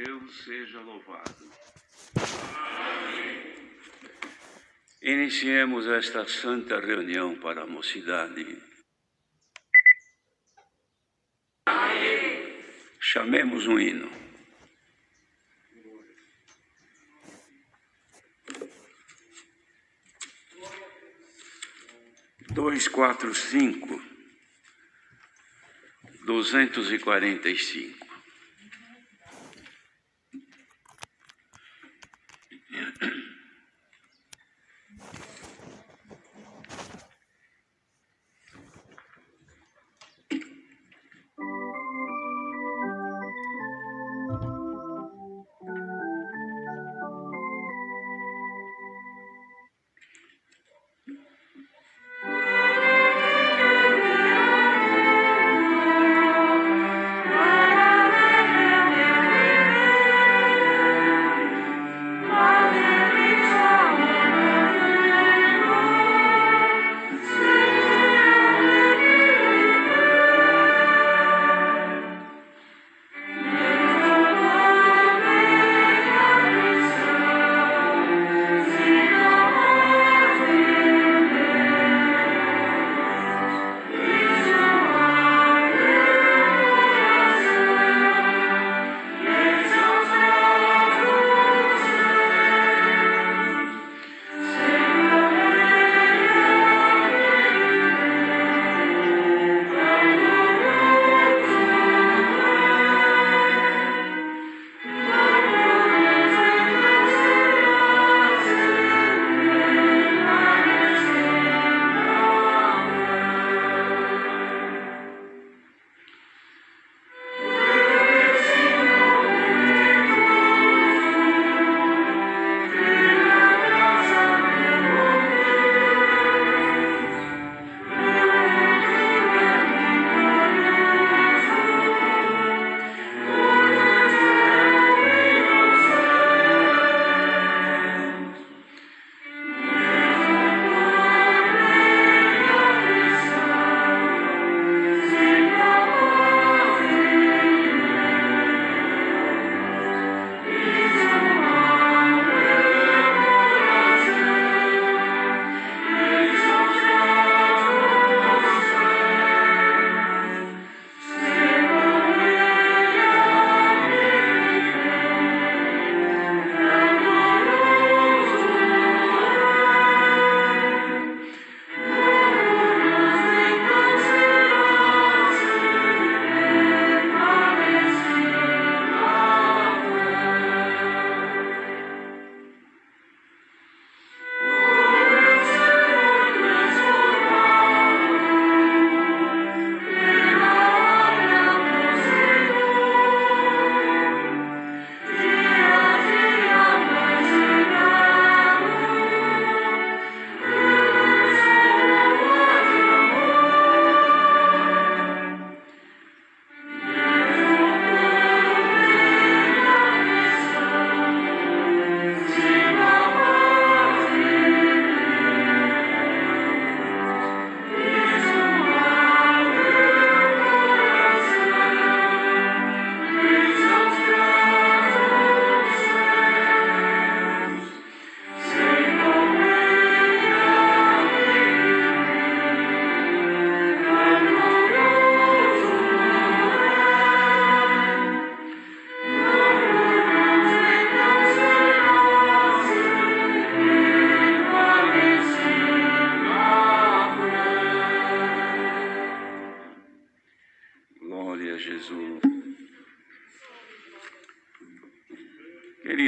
Deus seja louvado. Amém. Iniciemos esta santa reunião para a mocidade. Amém. Chamemos um hino. Dois, quatro, 5, 245.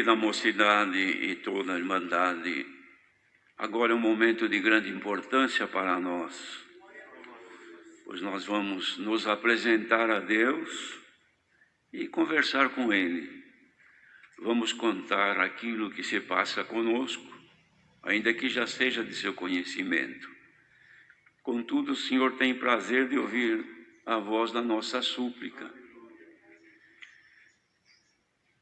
Querida mocidade e toda a Irmandade, agora é um momento de grande importância para nós, pois nós vamos nos apresentar a Deus e conversar com Ele. Vamos contar aquilo que se passa conosco, ainda que já seja de seu conhecimento. Contudo, o Senhor tem prazer de ouvir a voz da nossa súplica.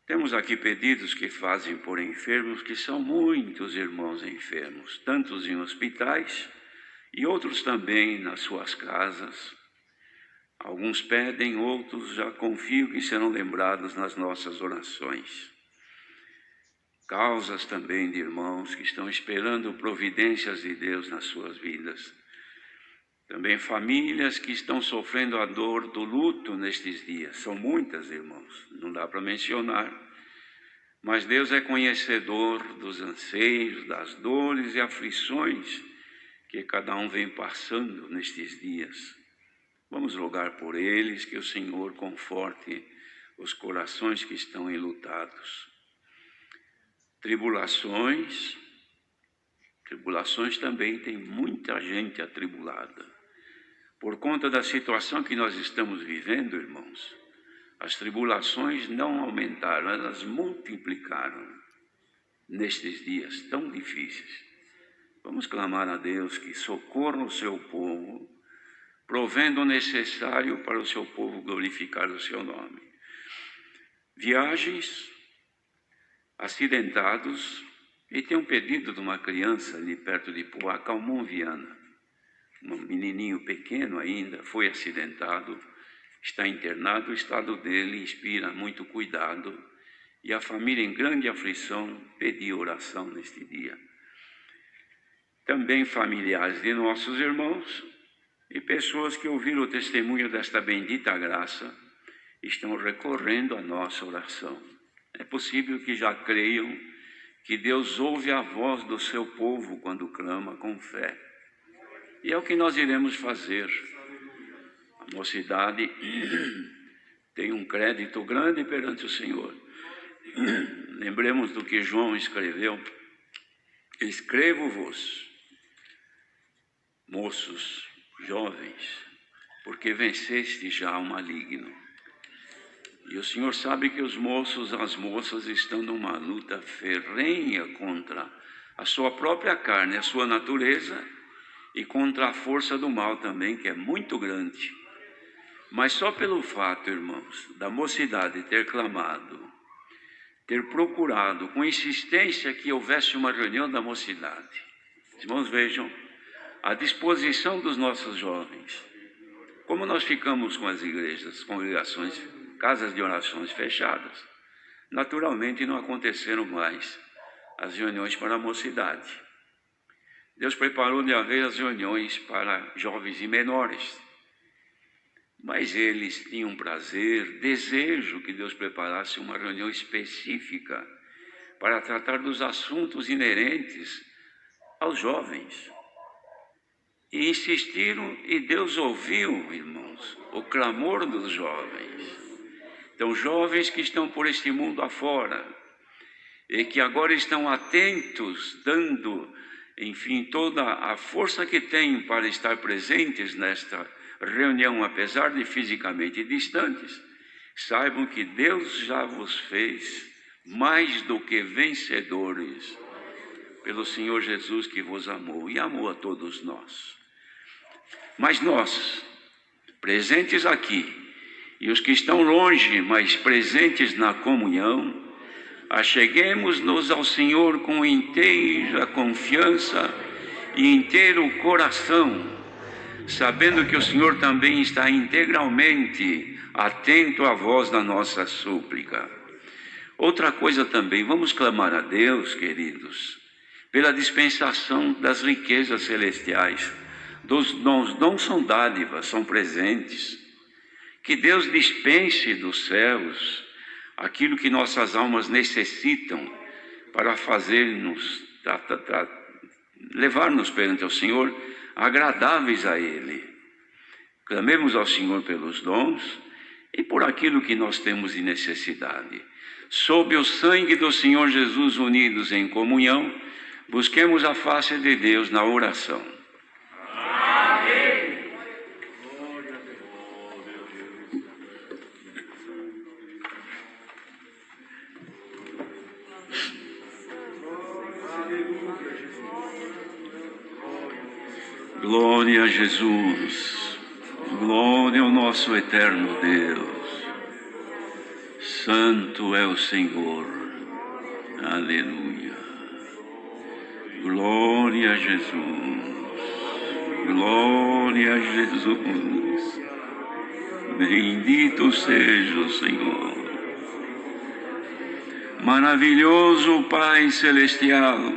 Temos aqui pedidos que fazem por enfermos, que são muitos irmãos enfermos, tantos em hospitais e outros também nas suas casas. Alguns pedem, outros já confio que serão lembrados nas nossas orações. Causas também de irmãos que estão esperando providências de Deus nas suas vidas. Também famílias que estão sofrendo a dor do luto nestes dias. São muitas, irmãos, não dá para mencionar. Mas Deus é conhecedor dos anseios, das dores e aflições que cada um vem passando nestes dias. Vamos rogar por eles, que o Senhor conforte os corações que estão enlutados. Tribulações também tem muita gente atribulada. Por conta da situação que nós estamos vivendo, irmãos, as tribulações não aumentaram, elas multiplicaram nestes dias tão difíceis. Vamos clamar a Deus que socorra o seu povo, provendo o necessário para o seu povo glorificar o seu nome. Viagens, acidentados, e tem um pedido de uma criança ali perto de Poá, Calmon Viana. Um menininho pequeno ainda, foi acidentado, está internado, o estado dele inspira muito cuidado, e a família em grande aflição pediu oração neste dia. Também familiares de nossos irmãos e pessoas que ouviram o testemunho desta bendita graça estão recorrendo à nossa oração. É possível que já creiam que Deus ouve a voz do seu povo quando clama com fé. E é o que nós iremos fazer. A mocidade tem um crédito grande perante o Senhor. Lembremos do que João escreveu. Escrevo-vos, moços, jovens, porque venceste já o maligno. E o Senhor sabe que os moços, as moças estão numa luta ferrenha contra a sua própria carne, a sua natureza, e contra a força do mal também, que é muito grande. Mas só pelo fato, irmãos, da mocidade ter clamado, ter procurado com insistência que houvesse uma reunião da mocidade. Os irmãos vejam a disposição dos nossos jovens. Como nós ficamos com as igrejas, congregações, casas de orações fechadas, naturalmente não aconteceram mais as reuniões para a mocidade. Deus preparou de haver as reuniões para jovens e menores, mas eles tinham prazer, desejo que Deus preparasse uma reunião específica para tratar dos assuntos inerentes aos jovens. E insistiram, e Deus ouviu, irmãos, o clamor dos jovens. Então, jovens que estão por este mundo afora, e que agora estão atentos, dando, enfim, toda a força que têm para estar presentes nesta reunião, apesar de fisicamente distantes, saibam que Deus já vos fez mais do que vencedores pelo Senhor Jesus que vos amou e amou a todos nós. Mas nós, presentes aqui, e os que estão longe, mas presentes na comunhão, acheguemos-nos ao Senhor com inteira confiança e inteiro coração, sabendo que o Senhor também está integralmente atento à voz da nossa súplica. Outra coisa também, vamos clamar a Deus, queridos, pela dispensação das riquezas celestiais. Dos dons são dádivas, são presentes. Que Deus dispense dos céus aquilo que nossas almas necessitam para fazer-nos, levar-nos perante o Senhor, agradáveis a Ele. Clamemos ao Senhor pelos dons e por aquilo que nós temos de necessidade. Sob o sangue do Senhor Jesus, unidos em comunhão, busquemos a face de Deus na oração. Glória a Jesus, glória ao nosso eterno Deus. Santo é o Senhor, aleluia. Glória a Jesus, glória a Jesus. Bendito seja o Senhor. Maravilhoso Pai Celestial,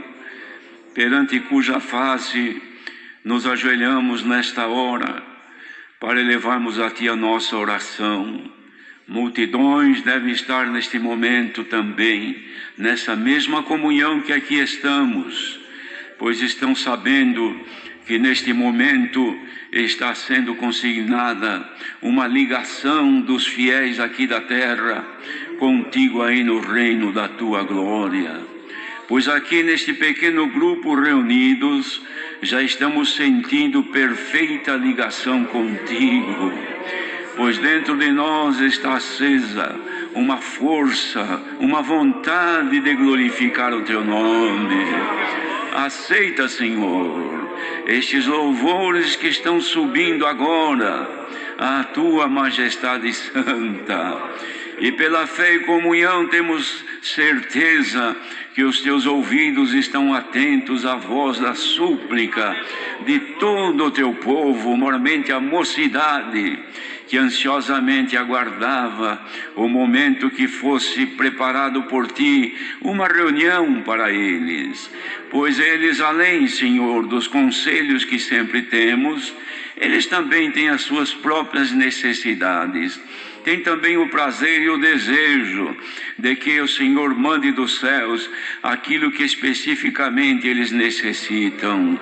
perante cuja face nos ajoelhamos nesta hora para elevarmos a Ti a nossa oração. Multidões devem estar neste momento também, nessa mesma comunhão que aqui estamos, pois estão sabendo que neste momento está sendo consignada uma ligação dos fiéis aqui da terra contigo aí no reino da Tua glória. Pois aqui neste pequeno grupo reunidos, já estamos sentindo perfeita ligação contigo, pois dentro de nós está acesa uma força, uma vontade de glorificar o Teu nome. Aceita, Senhor, estes louvores que estão subindo agora à Tua majestade santa. E pela fé e comunhão temos certeza que os Teus ouvidos estão atentos à voz da súplica de todo o Teu povo, mormente a mocidade, que ansiosamente aguardava o momento que fosse preparado por Ti uma reunião para eles. Pois eles, além, Senhor, dos conselhos que sempre temos, eles também têm as suas próprias necessidades. Tem também o prazer e o desejo de que o Senhor mande dos céus aquilo que especificamente eles necessitam.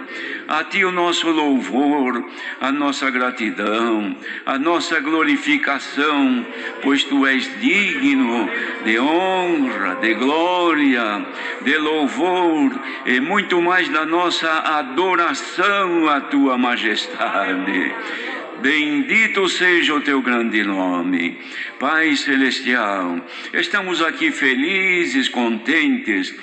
A Ti o nosso louvor, a nossa gratidão, a nossa glorificação, pois Tu és digno de honra, de glória, de louvor e muito mais da nossa adoração à Tua majestade. Bendito seja o Teu grande nome. Pai Celestial, estamos aqui felizes, contentes,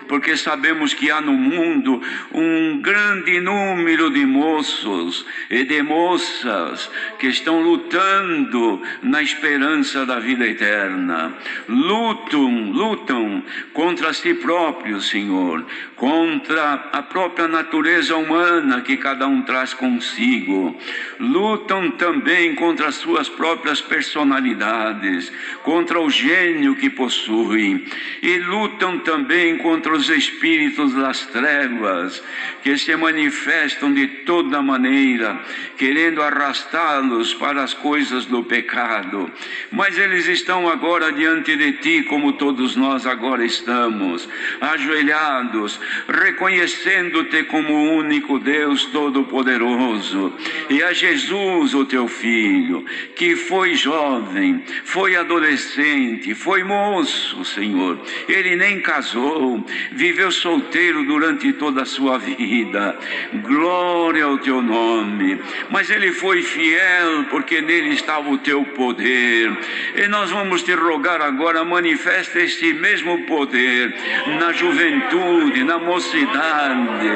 porque sabemos que há no mundo um grande número de moços e de moças que estão lutando na esperança da vida eterna. Lutam contra si próprios, Senhor, contra a própria natureza humana que cada um traz consigo. Lutam também contra as suas próprias personalidades, contra o gênio que possuem, e lutam também contra os espíritos das trevas que se manifestam de toda maneira, querendo arrastá-los para as coisas do pecado. Mas eles estão agora diante de Ti, como todos nós agora estamos, ajoelhados, reconhecendo-Te como o único Deus Todo-Poderoso, e a Jesus, o Teu Filho, que foi jovem, foi adolescente, foi moço, Senhor. Ele nem casou, viveu solteiro durante toda a sua vida. Glória ao Teu nome. Mas ele foi fiel, porque nele estava o Teu poder. E nós vamos Te rogar agora, manifesta este mesmo poder na juventude, na mocidade.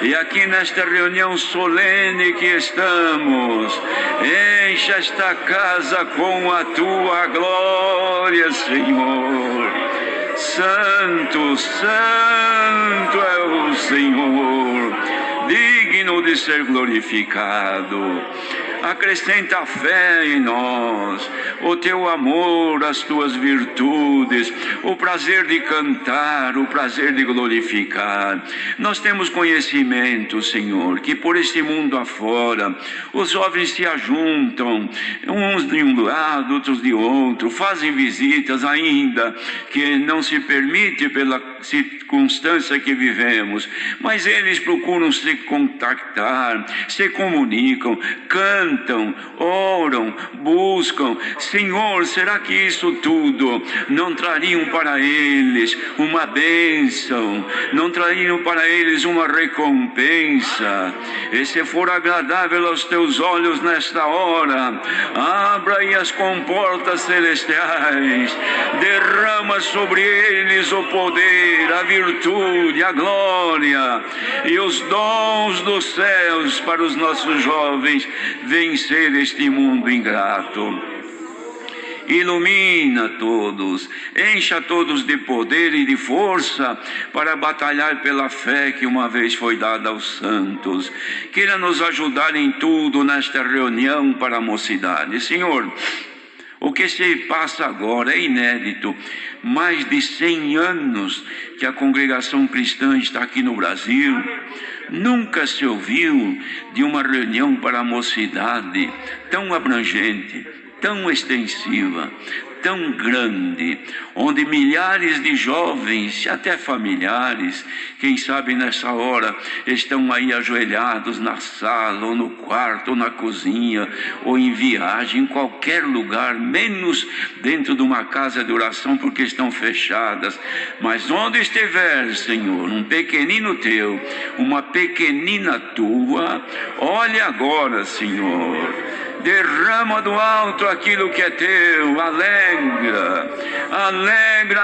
E aqui nesta reunião solene que estamos, encha esta casa com a Tua glória, Senhor. Santo, santo é o Senhor, digno de ser glorificado. Acrescenta fé em nós, o Teu amor, as Tuas virtudes, o prazer de cantar, o prazer de glorificar. Nós temos conhecimento, Senhor, que por este mundo afora, os jovens se ajuntam, uns de um lado, outros de outro, fazem visitas ainda, que não se permite pela circunstância que vivemos, mas eles procuram se contactar, se comunicam, cantam, oram, buscam. Senhor, será que isso tudo não trariam para eles uma bênção, não trariam para eles uma recompensa? E se for agradável aos Teus olhos nesta hora, abra aí as comportas celestiais, derrama sobre eles o poder, a virtude, a glória e os dons dos céus para os nossos jovens vencer este mundo ingrato. ilumina todos, encha todos de poder e de força para batalhar pela fé que uma vez foi dada aos santos. Queira nos ajudar em tudo nesta reunião para a mocidade. Senhor, o que se passa agora é inédito. Mais de 100 anos que a congregação cristã está aqui no Brasil. Nunca se ouviu de uma reunião para a mocidade tão abrangente, tão extensiva, tão grande, onde milhares de jovens, até familiares, quem sabe nessa hora, estão aí ajoelhados na sala, ou no quarto, ou na cozinha, ou em viagem, em qualquer lugar, menos dentro de uma casa de oração, porque estão fechadas. Mas onde estiver, Senhor, um pequenino teu, uma pequenina tua, olhe agora, Senhor, derrama do alto aquilo que é teu, alegra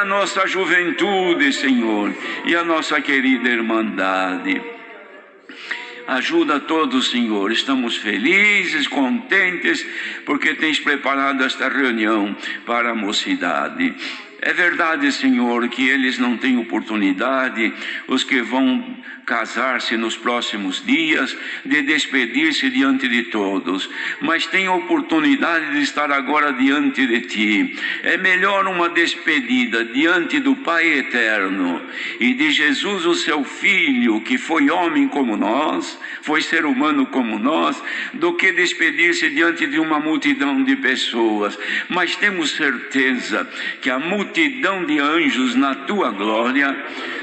a nossa juventude, Senhor, e a nossa querida irmandade. Ajuda todos, Senhor, estamos felizes, contentes, porque tens preparado esta reunião para a mocidade. É verdade, Senhor, que eles não têm oportunidade, os que vão casar-se nos próximos dias, de despedir-se diante de todos, mas tem a oportunidade de estar agora diante de Ti. É melhor uma despedida diante do Pai Eterno e de Jesus, o Seu Filho, que foi homem como nós, foi ser humano como nós, do que despedir-se diante de uma multidão de pessoas. Mas temos certeza que a multidão de anjos na Tua glória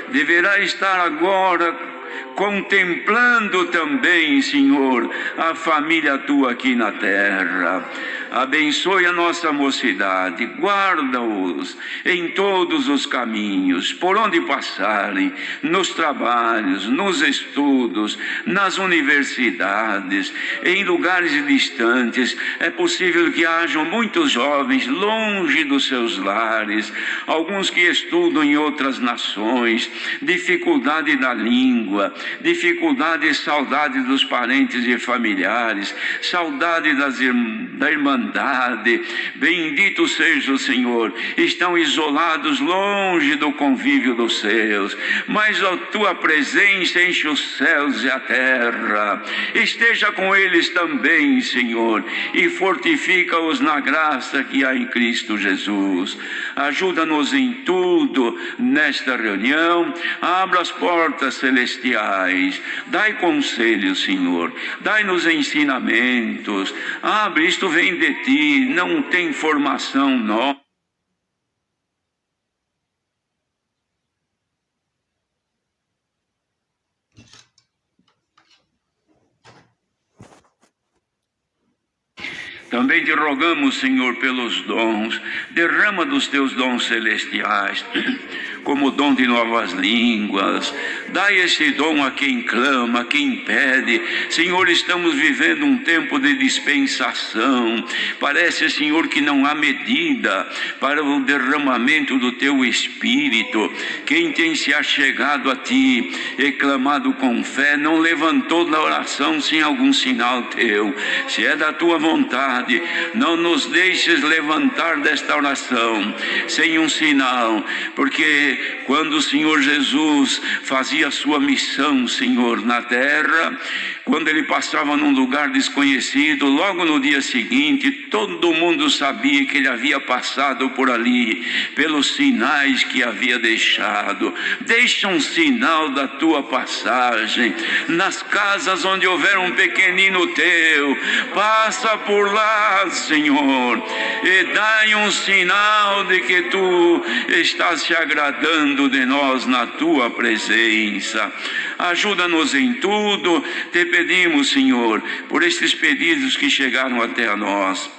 deverá estar agora contemplando também, Senhor, a família Tua aqui na terra. Abençoe a nossa mocidade, guarda-os em todos os caminhos, por onde passarem, nos trabalhos, nos estudos, nas universidades, em lugares distantes. É possível que hajam muitos jovens longe dos seus lares, alguns que estudam em outras nações, dificuldade da língua, dificuldade e saudade dos parentes e familiares, saudade da irmandade. Bendito seja o Senhor. Estão isolados longe do convívio dos seus, mas a Tua presença enche os céus e a terra. Esteja com eles também, Senhor, e fortifica-os na graça que há em Cristo Jesus. Ajuda-nos em tudo nesta reunião. Abra as portas celestiais, dai conselhos, Senhor, dai-nos ensinamentos. Abre, isto vem de Ti, não tem formação nossa. Também te rogamos, Senhor, pelos dons. Derrama dos Teus dons celestiais, como o dom de novas línguas. Dai esse dom a quem clama, a quem pede. Senhor, estamos vivendo um tempo de dispensação. Parece, Senhor, que não há medida para o derramamento do Teu Espírito. Quem tem se achegado a Ti e clamado com fé, não levantou da oração sem algum sinal Teu. Se é da Tua vontade, não nos deixes levantar desta oração sem um sinal, porque quando o Senhor Jesus fazia a sua missão, Senhor, na terra, quando Ele passava num lugar desconhecido, logo no dia seguinte, todo mundo sabia que Ele havia passado por ali, pelos sinais que havia deixado. Deixa um sinal da Tua passagem, nas casas onde houver um pequenino Teu, passa por lá, Senhor, e dai um sinal de que Tu estás se agradando de nós na Tua presença. Ajuda-nos em tudo, te pedimos, Senhor, por estes pedidos que chegaram até a nós.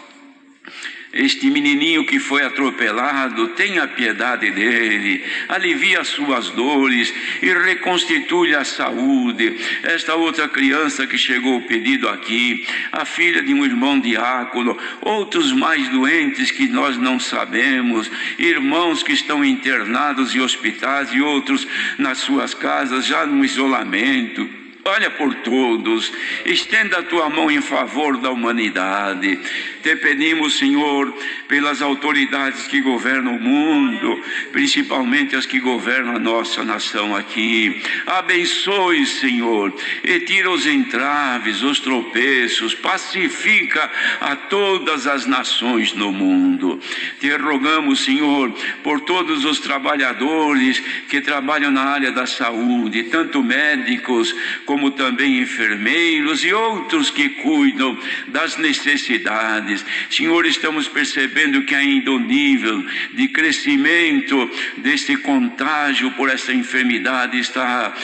Este menininho que foi atropelado, tenha piedade dele, alivia as suas dores e reconstitui a saúde. Esta outra criança que chegou o pedido aqui, a filha de um irmão diácono, outros mais doentes que nós não sabemos, irmãos que estão internados em hospitais e outros nas suas casas, já no isolamento. Olha por todos, estenda a Tua mão em favor da humanidade. Te pedimos, Senhor, pelas autoridades que governam o mundo, principalmente as que governam a nossa nação aqui. Abençoe, Senhor, e tira os entraves, os tropeços, pacifica a todas as nações no mundo. Te rogamos, Senhor, por todos os trabalhadores que trabalham na área da saúde, tanto médicos como também enfermeiros e outros que cuidam das necessidades. Senhor, estamos percebendo que ainda o nível de crescimento deste contágio por essa enfermidade está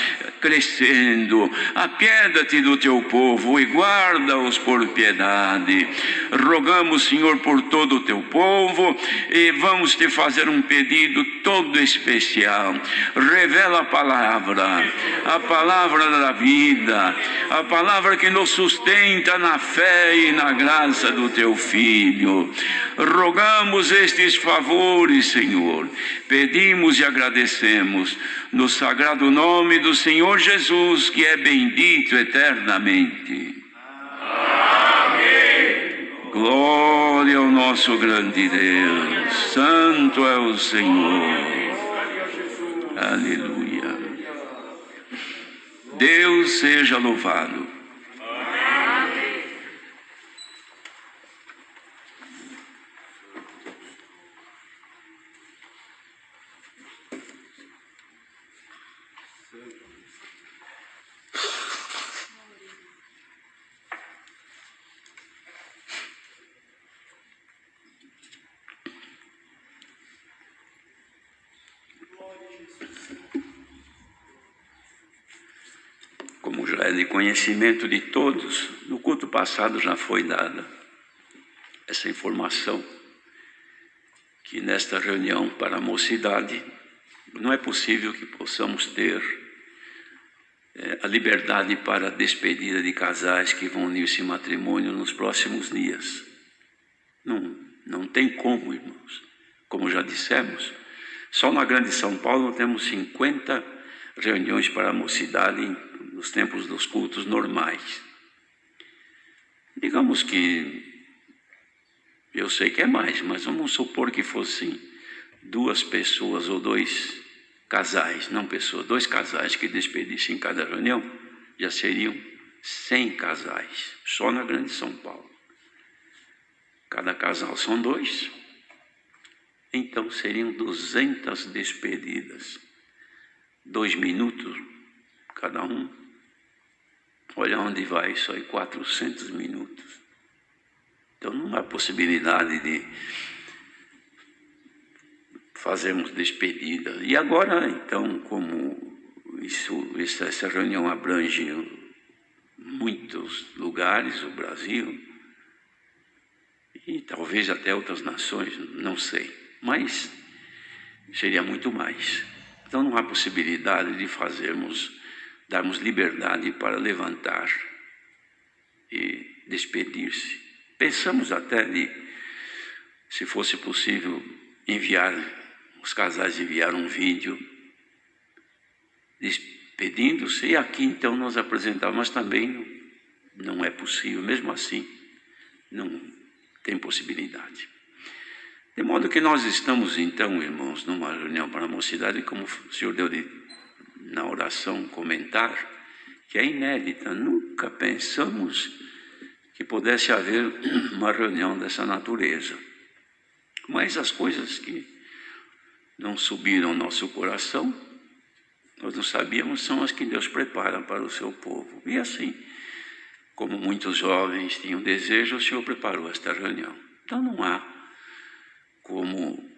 crescendo. Apieda-te do teu povo e guarda-os por piedade. Rogamos, Senhor, por todo o teu povo, e vamos te fazer um pedido todo especial. Revela a palavra da vida, a palavra que nos sustenta na fé e na graça do teu Filho. Rogamos estes favores, Senhor, pedimos e agradecemos no sagrado nome do Senhor Jesus, que é bendito eternamente. Amém. Glória ao nosso grande Deus. Santo é o Senhor. Aleluia. Deus seja louvado. Como já é de conhecimento de todos, no culto passado já foi dada essa informação, que nesta reunião para a mocidade não é possível que possamos ter a liberdade para a despedida de casais que vão unir-se em matrimônio nos próximos dias. Não tem como, irmãos. Como já dissemos, só na Grande São Paulo temos 50 reuniões para a mocidade nos tempos dos cultos normais. Digamos que, eu sei que é mais, mas vamos supor que fossem 2 pessoas ou 2 casais, não pessoas, 2 casais que despedissem em cada reunião, já seriam 100 casais, só na Grande São Paulo. Cada casal são 2, então seriam 200 despedidas, 2 minutos cada um. Olha onde vai isso aí, 400 minutos. Então não há possibilidade de fazermos despedida. E agora, então, como essa reunião abrange muitos lugares do Brasil, e talvez até outras nações, não sei, mas seria muito mais. Então não há possibilidade de darmos liberdade para levantar e despedir-se. Pensamos até se fosse possível, os casais enviar um vídeo despedindo-se, e aqui então nós apresentávamos, mas também não é possível, mesmo assim, não tem possibilidade. De modo que nós estamos então, irmãos, numa reunião para a mocidade, como o senhor deu na oração comentar, que é inédita. Nunca pensamos que pudesse haver uma reunião dessa natureza. Mas as coisas que não subiram ao nosso coração, nós não sabíamos, são as que Deus prepara para o seu povo. E assim, como muitos jovens tinham desejo, o Senhor preparou esta reunião. Então não há como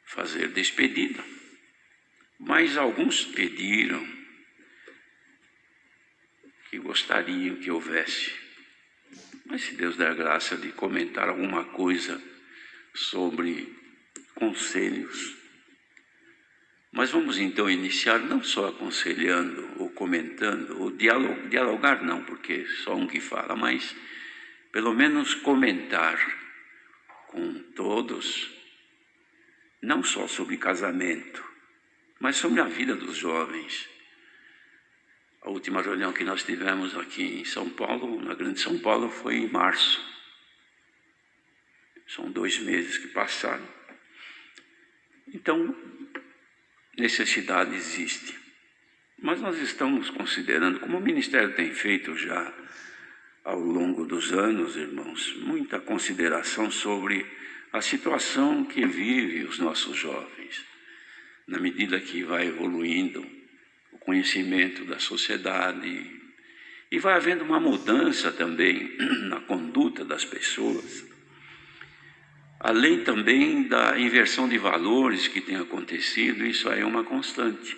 fazer despedida. Mas alguns pediram que gostariam que houvesse. Mas se Deus der graça de comentar alguma coisa sobre conselhos. Mas vamos então iniciar não só aconselhando ou comentando, ou dialogar não, porque só um que fala, mas pelo menos comentar com todos, não só sobre casamento, mas sobre a vida dos jovens. A última reunião que nós tivemos aqui em São Paulo, na Grande São Paulo, foi em março. São 2 meses que passaram. Então, necessidade existe. Mas nós estamos considerando, como o Ministério tem feito já ao longo dos anos, irmãos, muita consideração sobre a situação que vive os nossos jovens, na medida que vai evoluindo o conhecimento da sociedade e vai havendo uma mudança também na conduta das pessoas, além também da inversão de valores que tem acontecido. Isso aí é uma constante.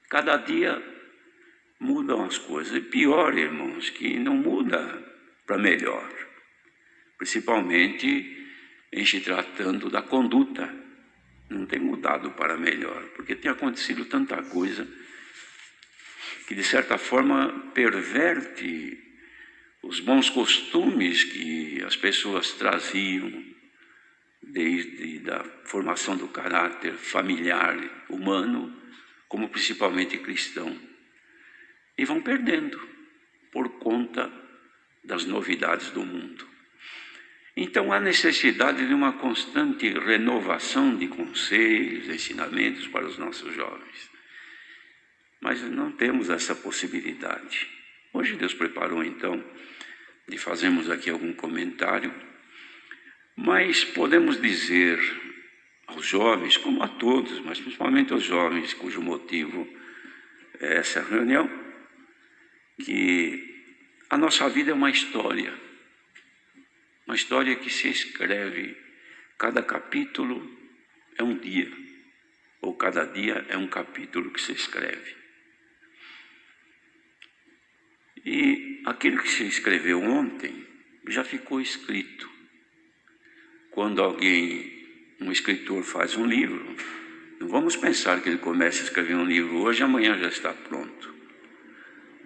Cada dia mudam as coisas. E pior, irmãos, que não muda para melhor, principalmente em se tratando da conduta. Não tem mudado para melhor, porque tem acontecido tanta coisa que, de certa forma, perverte os bons costumes que as pessoas traziam desde a formação do caráter familiar, humano, como principalmente cristão, e vão perdendo por conta das novidades do mundo. Então há necessidade de uma constante renovação de conselhos, ensinamentos para os nossos jovens. Mas não temos essa possibilidade. Hoje Deus preparou então de fazermos aqui algum comentário, mas podemos dizer aos jovens, como a todos, mas principalmente aos jovens, cujo motivo é essa reunião, que a nossa vida é uma história que se escreve, cada capítulo é um dia, ou cada dia é um capítulo que se escreve. E aquilo que se escreveu ontem já ficou escrito. Quando um escritor faz um livro, não vamos pensar que ele começa a escrever um livro hoje e amanhã já está pronto.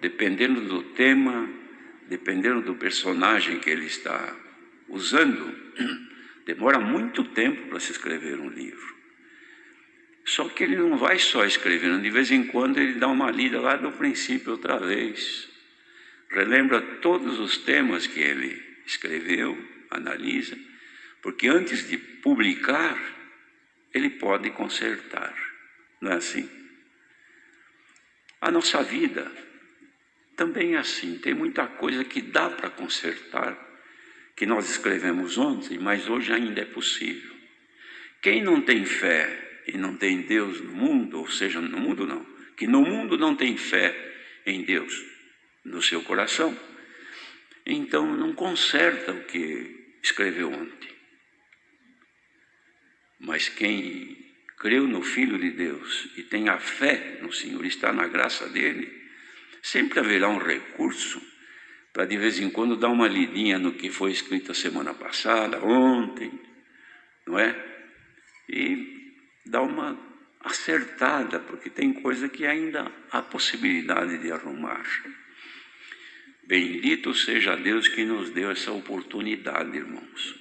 Dependendo do tema, dependendo do personagem que ele está usando, demora muito tempo para se escrever um livro. Só que ele não vai só escrevendo, de vez em quando ele dá uma lida lá do princípio outra vez, relembra todos os temas que ele escreveu, analisa, porque antes de publicar, ele pode consertar. Não é assim? A nossa vida também é assim. Tem muita coisa que dá para consertar, que nós escrevemos ontem, mas hoje ainda é possível. Quem não tem fé e não tem Deus no mundo, ou seja, no mundo não, que no mundo não tem fé em Deus no seu coração, então não conserta o que escreveu ontem. Mas quem creu no Filho de Deus e tem a fé no Senhor, está na graça dele, sempre haverá um recurso para de vez em quando dar uma lidinha no que foi escrito a semana passada, ontem, não é? E dar uma acertada, porque tem coisa que ainda há possibilidade de arrumar. Bendito seja Deus que nos deu essa oportunidade, irmãos,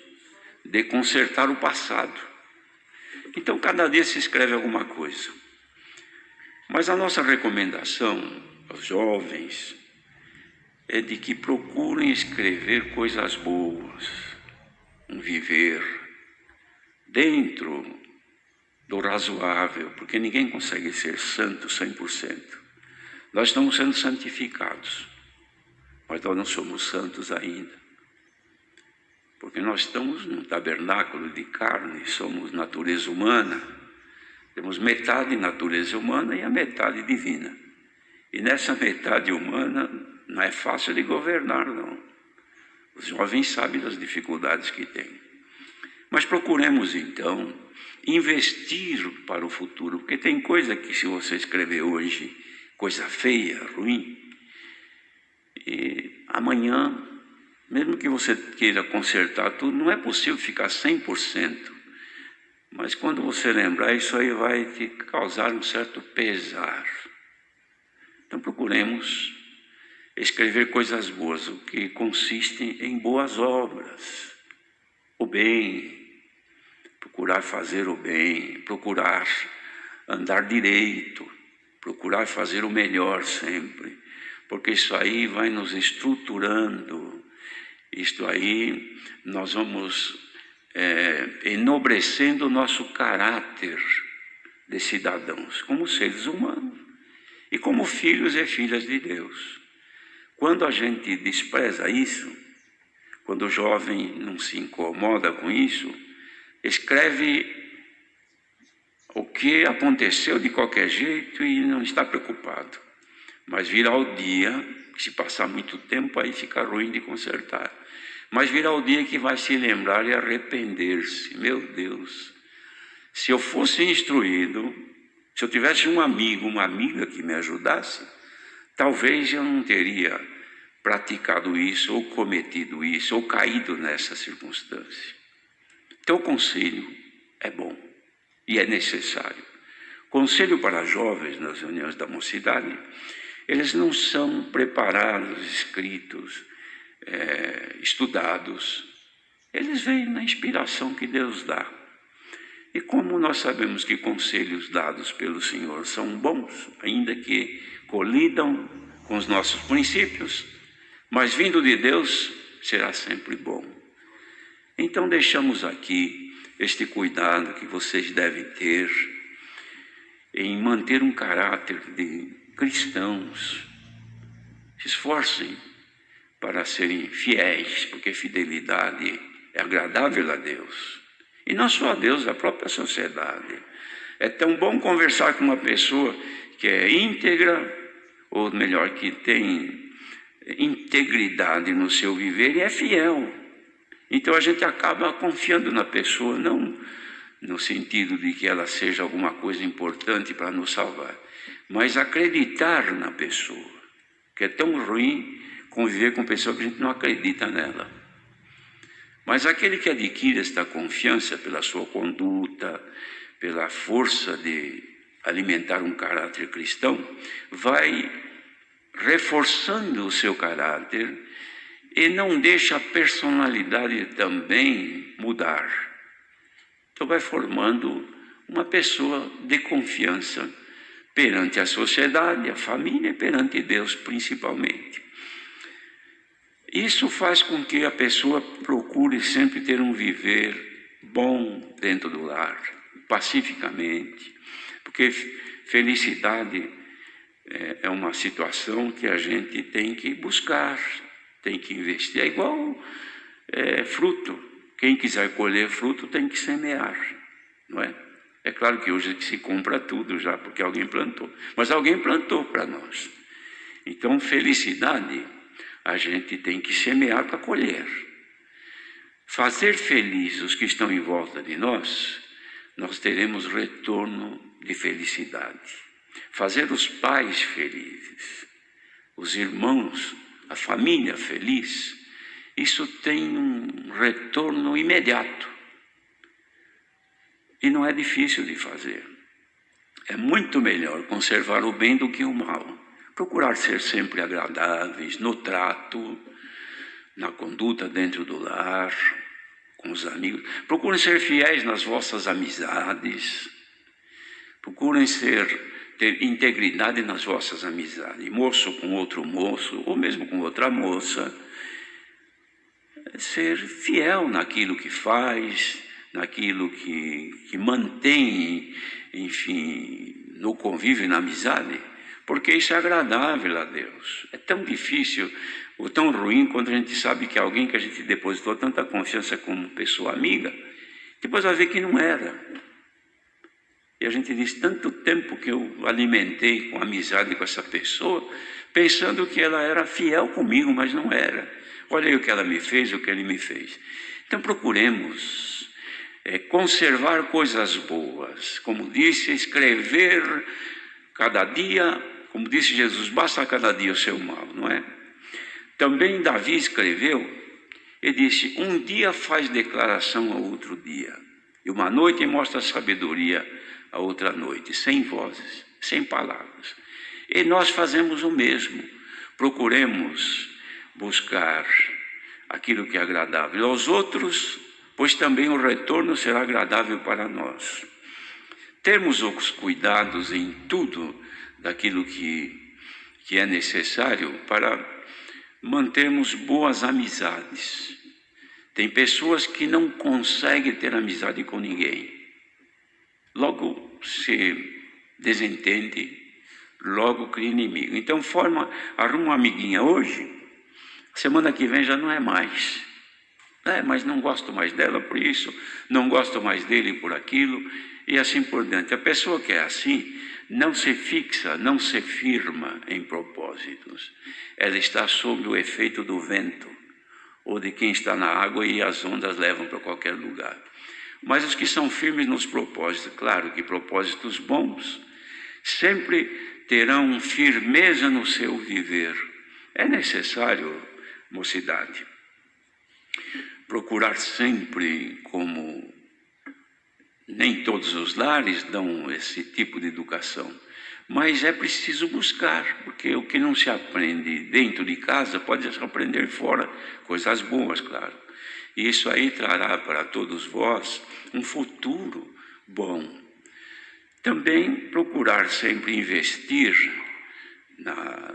de consertar o passado. Então, cada dia se escreve alguma coisa. Mas a nossa recomendação aos jovens é de que procurem escrever coisas boas, um viver dentro do razoável, porque ninguém consegue ser santo 100%. Nós estamos sendo santificados, mas nós não somos santos ainda. Porque nós estamos num tabernáculo de carne, somos natureza humana, temos metade natureza humana e a metade divina. E nessa metade humana não é fácil de governar, não. Os jovens sabem das dificuldades que têm. Mas procuremos, então, investir para o futuro, porque tem coisa que, se você escrever hoje, coisa feia, ruim, e amanhã, mesmo que você queira consertar tudo, não é possível ficar 100%. Mas quando você lembrar, isso aí vai te causar um certo pesar. Então procuremos escrever coisas boas, o que consiste em boas obras, o bem, procurar fazer o bem, procurar andar direito, procurar fazer o melhor sempre, porque isso aí vai nos estruturando. Isto aí, nós vamos enobrecendo o nosso caráter de cidadãos, como seres humanos e como filhos e filhas de Deus. Quando a gente despreza isso, quando o jovem não se incomoda com isso, escreve o que aconteceu de qualquer jeito e não está preocupado. Mas virá o dia, se passar muito tempo, aí fica ruim de consertar. Mas virá o dia que vai se lembrar e arrepender-se. Meu Deus, se eu fosse instruído, se eu tivesse um amigo, uma amiga que me ajudasse, talvez eu não teria praticado isso, ou cometido isso, ou caído nessa circunstância. Então o conselho é bom e é necessário. Conselho para jovens nas reuniões da mocidade, eles não são preparados, escritos, estudados. Eles vêm na inspiração que Deus dá. E como nós sabemos que conselhos dados pelo Senhor são bons, ainda que colidam com os nossos princípios, mas vindo de Deus será sempre bom. Então deixamos aqui este cuidado que vocês devem ter em manter um caráter de cristãos. Se esforcem para serem fiéis, porque fidelidade é agradável a Deus. E não só a Deus, a própria sociedade. É tão bom conversar com uma pessoa que é íntegra, ou melhor, que tem integridade no seu viver e é fiel. Então a gente acaba confiando na pessoa, não no sentido de que ela seja alguma coisa importante para nos salvar, mas acreditar na pessoa, que é tão ruim conviver com pessoa que a gente não acredita nela. Mas aquele que adquire esta confiança pela sua conduta, pela força de alimentar um caráter cristão, vai reforçando o seu caráter e não deixa a personalidade também mudar. Então vai formando uma pessoa de confiança perante a sociedade, a família e perante Deus principalmente. Isso faz com que a pessoa procure sempre ter um viver bom dentro do lar, pacificamente, porque felicidade é uma situação que a gente tem que buscar, tem que investir. É igual fruto. Quem quiser colher fruto tem que semear, não é? É claro que hoje se compra tudo já, porque alguém plantou. Mas alguém plantou para nós. Então, felicidade, a gente tem que semear para colher. Fazer felizes os que estão em volta de nós, nós teremos retorno de felicidade. Fazer os pais felizes, os irmãos, a família feliz, isso tem um retorno imediato. E não é difícil de fazer. É muito melhor conservar o bem do que o mal. Procurar ser sempre agradáveis no trato, na conduta dentro do lar, com os amigos. Procurem ser fiéis nas vossas amizades. Procurem ter integridade nas vossas amizades. Moço com outro moço, ou mesmo com outra moça. Ser fiel naquilo que faz, naquilo que mantém, enfim, no convívio e na amizade, porque isso é agradável a Deus. É tão difícil ou tão ruim quando a gente sabe que alguém que a gente depositou tanta confiança como pessoa amiga, depois vai ver que não era. E a gente diz, tanto tempo que eu alimentei com amizade com essa pessoa, pensando que ela era fiel comigo, mas não era. Olha aí o que ela me fez, o que ele me fez. Então procuremos conservar coisas boas. Como disse, escrever cada dia, como disse Jesus, basta cada dia o seu mal, não é? Também Davi escreveu e disse, um dia faz declaração a outro dia, e uma noite mostra sabedoria a outra noite, sem vozes, sem palavras. E nós fazemos o mesmo, procuremos buscar aquilo que é agradável aos outros, pois também o retorno será agradável para nós. Termos os cuidados em tudo daquilo que é necessário para mantermos boas amizades. Tem pessoas que não conseguem ter amizade com ninguém. Logo se desentende, logo cria inimigo. Então arruma uma amiguinha hoje, semana que vem já não é mais. Mas não gosto mais dela por isso, não gosto mais dele por aquilo, e assim por diante. A pessoa que é assim não se fixa, não se firma em propósitos. Ela está sob o efeito do vento, ou de quem está na água e as ondas levam para qualquer lugar. Mas os que são firmes nos propósitos, claro que propósitos bons, sempre terão firmeza no seu viver. É necessário, mocidade, procurar sempre, como nem todos os lares dão esse tipo de educação, mas é preciso buscar, porque o que não se aprende dentro de casa pode se aprender fora, coisas boas, claro. E isso aí trará para todos vós um futuro bom. Também procurar sempre investir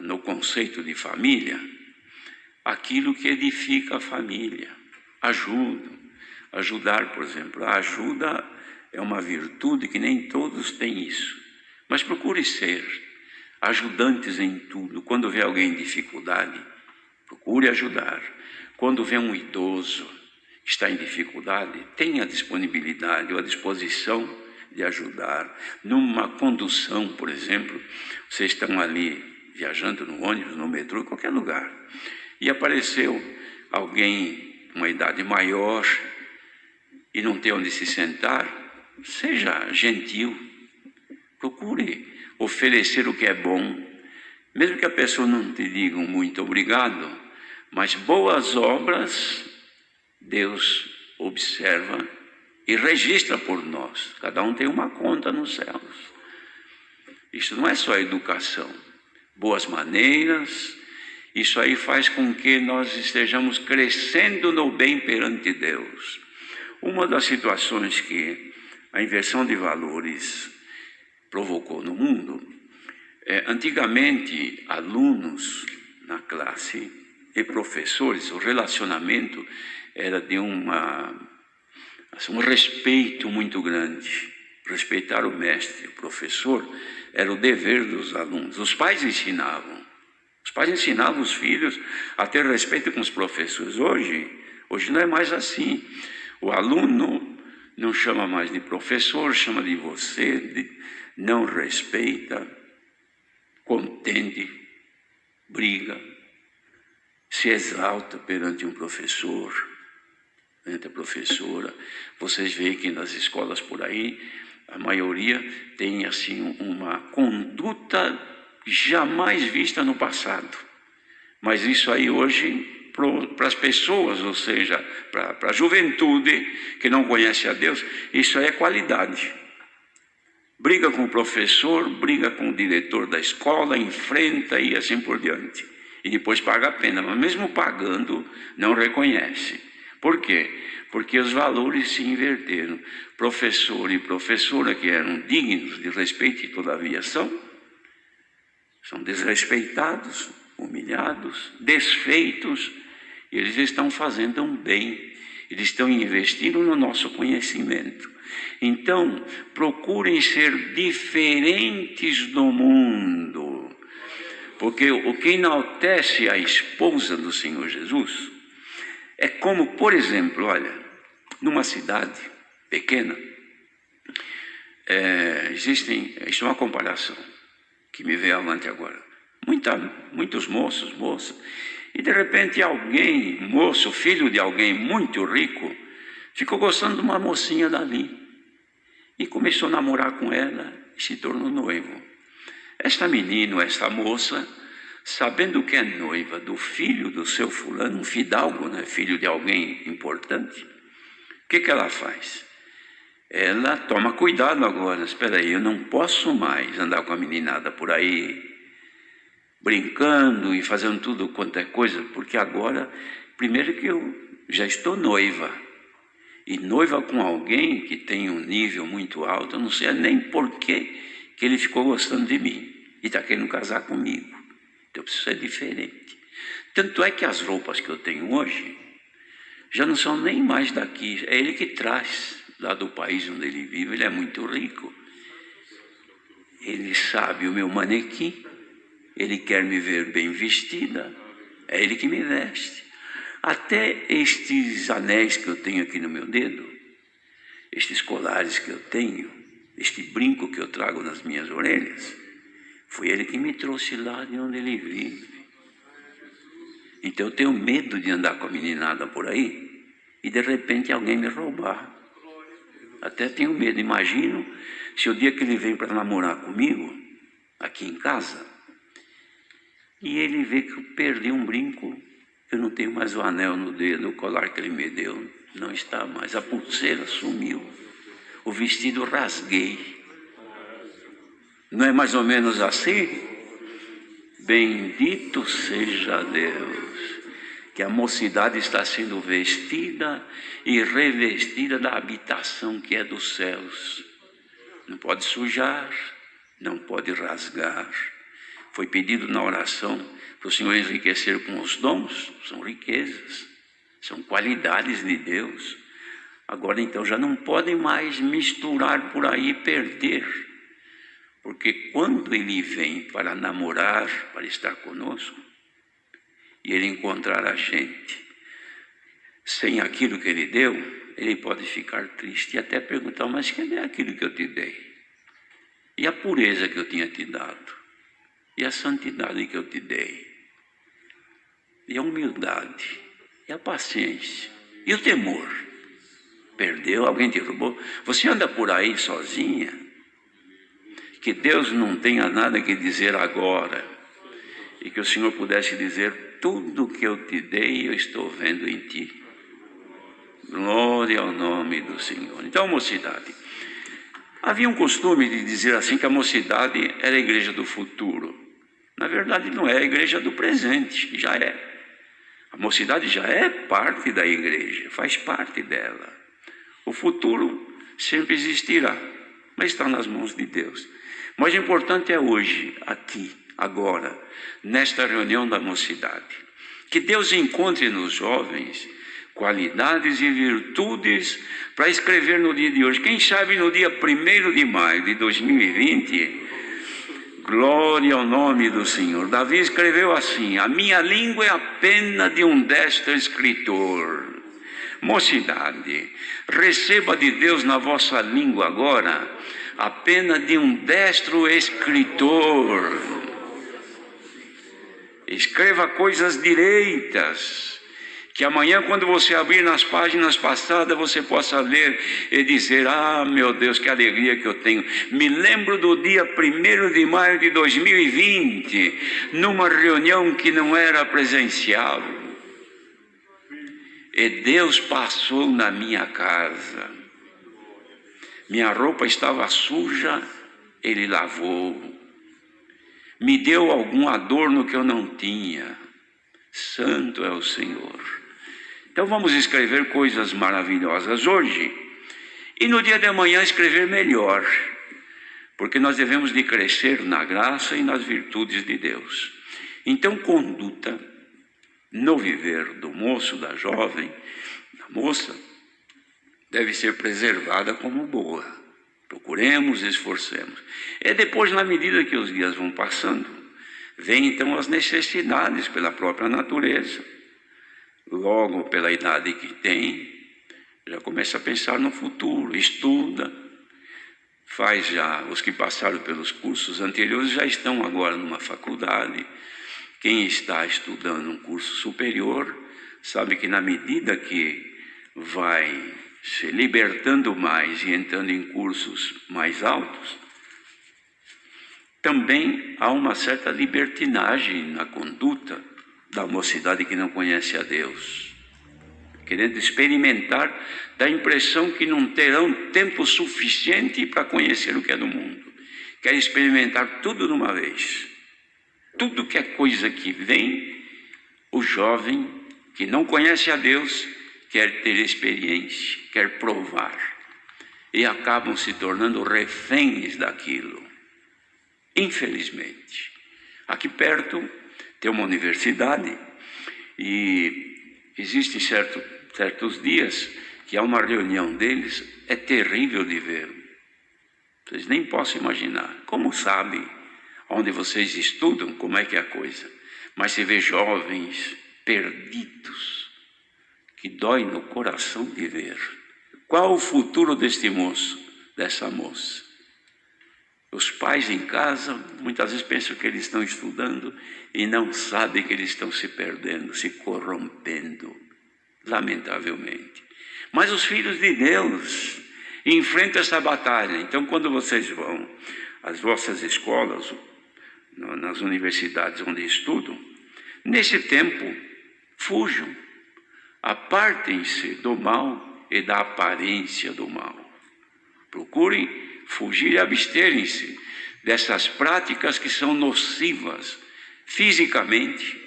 no conceito de família, aquilo que edifica a família. Ajudar, por exemplo. A ajuda é uma virtude que nem todos têm isso. Mas procure ser ajudantes em tudo. Quando vê alguém em dificuldade, procure ajudar. Quando vê um idoso que está em dificuldade, tenha a disponibilidade ou a disposição de ajudar. Numa condução, por exemplo, vocês estão ali viajando no ônibus, no metrô, em qualquer lugar, e apareceu alguém com uma idade maior e não tem onde se sentar, seja gentil. Procure oferecer o que é bom, mesmo que a pessoa não te diga um muito obrigado, mas boas obras Deus observa e registra por nós. Cada um tem uma conta nos céus. Isso não é só educação, boas maneiras, isso aí faz com que nós estejamos crescendo no bem perante Deus. Uma das situações que a inversão de valores provocou no mundo, antigamente alunos na classe e professores, o relacionamento era de um respeito muito grande. Respeitar o mestre, o professor, era o dever dos alunos. Os pais ensinavam os filhos a ter respeito com os professores. Hoje não é mais assim. O aluno não chama mais de professor, chama de você, não respeita, contende, briga, se exalta perante um professor, perante a professora. Vocês veem que nas escolas por aí, a maioria tem assim uma conduta jamais vista no passado. Mas isso aí hoje, para as pessoas, ou seja, para a juventude que não conhece a Deus, isso aí é qualidade. Briga com o professor, briga com o diretor da escola, enfrenta e assim por diante. E depois paga a pena, mas mesmo pagando, não reconhece. Por quê? Porque os valores se inverteram. Professor e professora que eram dignos de respeito e todavia são desrespeitados, humilhados, desfeitos, e eles estão fazendo um bem, eles estão investindo no nosso conhecimento. Então, procurem ser diferentes do mundo, porque o que enaltece a esposa do Senhor Jesus é como, por exemplo, olha, numa cidade pequena, isso é uma comparação que me veio avante agora. Muitos moços, moças, e de repente alguém, moço, filho de alguém muito rico, ficou gostando de uma mocinha dali e começou a namorar com ela e se tornou noivo. Esta menina, esta moça, sabendo que é noiva do filho do seu fulano, um fidalgo, né, filho de alguém importante, o que ela faz? Ela toma cuidado agora. Espera aí, eu não posso mais andar com a meninada por aí, brincando e fazendo tudo quanto é coisa, porque agora, primeiro que eu já estou noiva, e noiva com alguém que tem um nível muito alto, eu não sei nem por que ele ficou gostando de mim, e está querendo casar comigo. Então eu preciso ser diferente. Tanto é que as roupas que eu tenho hoje já não são nem mais daqui, é ele que traz lá do país onde ele vive, ele é muito rico. Ele sabe o meu manequim, ele quer me ver bem vestida, é ele que me veste. Até estes anéis que eu tenho aqui no meu dedo, estes colares que eu tenho, este brinco que eu trago nas minhas orelhas, foi ele que me trouxe lá de onde ele vive. Então eu tenho medo de andar com a meninada por aí e de repente alguém me roubar. Até tenho medo, imagino se o dia que ele vem para namorar comigo, aqui em casa, e ele vê que eu perdi um brinco, eu não tenho mais o anel no dedo, o colar que ele me deu não está mais, a pulseira sumiu, o vestido rasguei. Não é mais ou menos assim? Bendito seja Deus, que a mocidade está sendo vestida e revestida da habitação que é dos céus. Não pode sujar, não pode rasgar. Foi pedido na oração para o Senhor enriquecer com os dons, são riquezas, são qualidades de Deus. Agora então já não podem mais misturar por aí e perder, porque quando ele vem para namorar, para estar conosco, e ele encontrar a gente sem aquilo que ele deu, ele pode ficar triste e até perguntar, mas cadê aquilo que eu te dei? E a pureza que eu tinha te dado? E a santidade que eu te dei? E a humildade? E a paciência? E o temor? Perdeu? Alguém te roubou? Você anda por aí sozinha? Que Deus não tenha nada que dizer agora, e que o Senhor pudesse dizer, tudo que eu te dei, eu estou vendo em ti. Glória ao nome do Senhor. Então, mocidade, havia um costume de dizer assim que a mocidade era a igreja do futuro. Na verdade, não é a igreja do presente, já é. A mocidade já é parte da igreja, faz parte dela. O futuro sempre existirá, mas está nas mãos de Deus. Mas o importante é hoje, aqui, agora, nesta reunião da mocidade, que Deus encontre nos jovens qualidades e virtudes para escrever no dia de hoje. Quem sabe no dia 1º de maio de 2020, glória ao nome do Senhor. Davi escreveu assim, a minha língua é a pena de um destro escritor. Mocidade, receba de Deus na vossa língua agora a pena de um destro escritor. Escreva coisas direitas, que amanhã, quando você abrir nas páginas passadas, você possa ler e dizer, ah, meu Deus, que alegria que eu tenho. Me lembro do dia 1º de maio de 2020, numa reunião que não era presencial. E Deus passou na minha casa. Minha roupa estava suja, Ele lavou. Me deu algum adorno que eu não tinha. Santo é o Senhor. Então vamos escrever coisas maravilhosas hoje. E no dia de amanhã escrever melhor. Porque nós devemos de crescer na graça e nas virtudes de Deus. Então conduta no viver do moço, da jovem, da moça, deve ser preservada como boa. Procuremos, esforcemos. E depois, na medida que os dias vão passando, vem então as necessidades pela própria natureza. Logo, pela idade que tem, já começa a pensar no futuro, estuda, faz já, os que passaram pelos cursos anteriores já estão agora numa faculdade. Quem está estudando um curso superior, sabe que na medida que vai se libertando mais e entrando em cursos mais altos, também há uma certa libertinagem na conduta da mocidade que não conhece a Deus, querendo experimentar, dá a impressão que não terão tempo suficiente para conhecer o que é do mundo. Quer experimentar tudo de uma vez. Tudo que é coisa que vem, o jovem que não conhece a Deus quer ter experiência, quer provar, e acabam se tornando reféns daquilo. Infelizmente, aqui perto tem uma universidade e existe certo certos dias que há uma reunião deles, é terrível de ver. Vocês nem possam imaginar. Como sabem, onde vocês estudam, como é que é a coisa. Mas se vê jovens perdidos, que dói no coração de ver. Qual o futuro deste moço, dessa moça? Os pais em casa, muitas vezes pensam que eles estão estudando e não sabem que eles estão se perdendo, se corrompendo, lamentavelmente. Mas os filhos de Deus enfrentam essa batalha. Então, quando vocês vão às vossas escolas, nas universidades onde estudam, nesse tempo, fujam, apartem-se do mal e da aparência do mal. Procurem fugir e absterem-se dessas práticas que são nocivas fisicamente,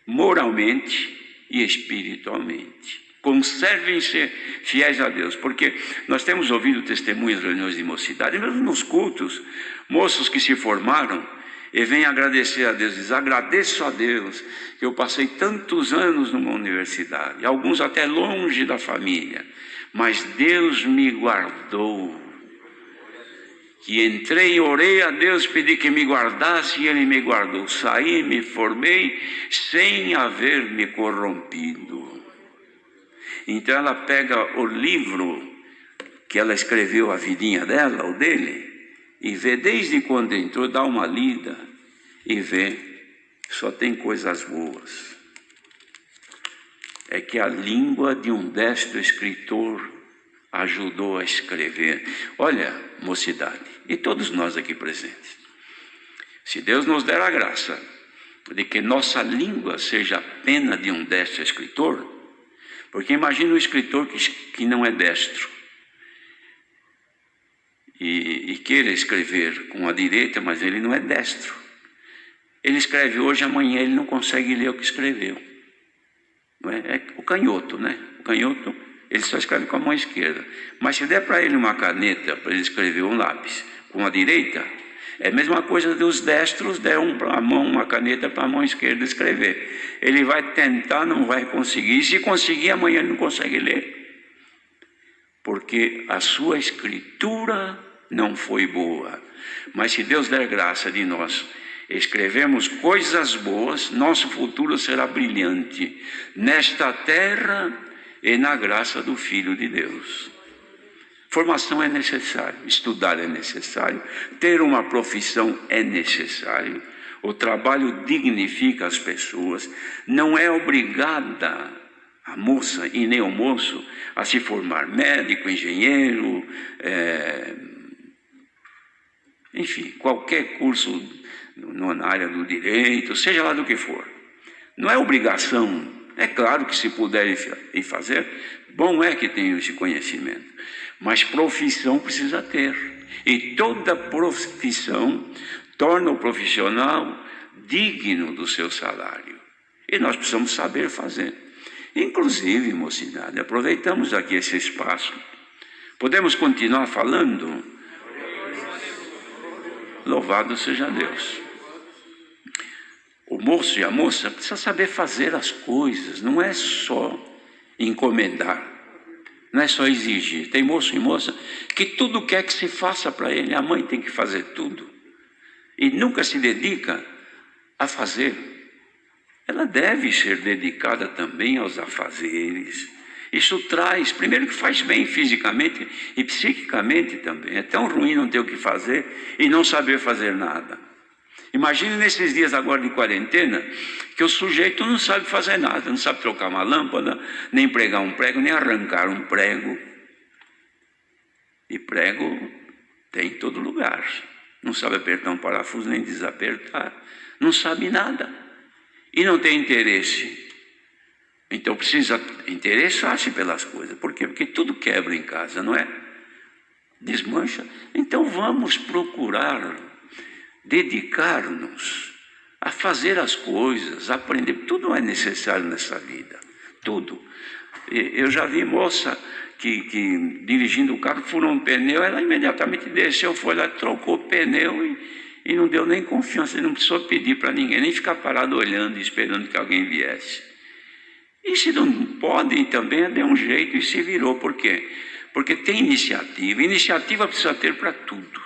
moralmente e espiritualmente. Conservem-se fiéis a Deus, porque nós temos ouvido testemunhos de reuniões de mocidade, mesmo nos cultos, moços que se formaram e vêm agradecer a Deus, diz: agradeço a Deus que eu passei tantos anos numa universidade, alguns até longe da família, mas Deus me guardou, que entrei, orei a Deus, pedi que me guardasse e Ele me guardou, saí, me formei sem haver me corrompido. Então ela pega o livro que ela escreveu, a vidinha dela, ou dele, e vê desde quando entrou, dá uma lida e vê, só tem coisas boas. É que a língua de um destro escritor ajudou a escrever. Olha, mocidade, e todos nós aqui presentes, se Deus nos der a graça de que nossa língua seja a pena de um destro escritor, porque imagina um escritor que não é destro e queira escrever com a direita, mas ele não é destro. Ele escreve hoje, amanhã ele não consegue ler o que escreveu. Não é? É o canhoto, né? O canhoto, ele só escreve com a mão esquerda. Mas se der para ele uma caneta, para ele escrever um lápis com a direita, é a mesma coisa dos destros, der uma caneta para a mão esquerda escrever. Ele vai tentar, não vai conseguir. E se conseguir, amanhã ele não consegue ler. Porque a sua escritura não foi boa. Mas se Deus der graça de nós escrevemos coisas boas, nosso futuro será brilhante nesta terra e na graça do Filho de Deus. Formação é necessário, estudar é necessário, ter uma profissão é necessário. O trabalho dignifica as pessoas. Não é obrigada a moça e nem o moço a se formar médico, engenheiro, enfim, qualquer curso na área do direito, seja lá do que for. Não é obrigação. É claro que se puder ir fazer, bom é que tenha esse conhecimento. Mas profissão precisa ter. E toda profissão torna o profissional digno do seu salário. E nós precisamos saber fazer. Inclusive, mocidade, aproveitamos aqui esse espaço. Podemos continuar falando? Louvado seja Deus. O moço e a moça precisam saber fazer as coisas, não é só encomendar, não é só exigir. Tem moço e moça que tudo quer que se faça para ele, a mãe tem que fazer tudo e nunca se dedica a fazer. Ela deve ser dedicada também aos afazeres. Isso traz, primeiro que faz bem fisicamente e psiquicamente também. É tão ruim não ter o que fazer e não saber fazer nada. Imagine nesses dias agora de quarentena, que o sujeito não sabe fazer nada, não sabe trocar uma lâmpada, nem pregar um prego, nem arrancar um prego. E prego tem em todo lugar. Não sabe apertar um parafuso, nem desapertar. Não sabe nada. E não tem interesse. Então precisa interessar-se pelas coisas. Por quê? Porque tudo quebra em casa, não é? Desmancha. Então vamos procurar dedicar-nos a fazer as coisas, aprender. Tudo é necessário nessa vida, tudo. Eu já vi moça que dirigindo o carro, furou um pneu, ela imediatamente desceu, foi lá, trocou o pneu e não deu nem confiança, não precisou pedir para ninguém, nem ficar parado olhando e esperando que alguém viesse. E se não podem também, dê um jeito e se virou. Por quê? Porque tem iniciativa. Iniciativa precisa ter para tudo.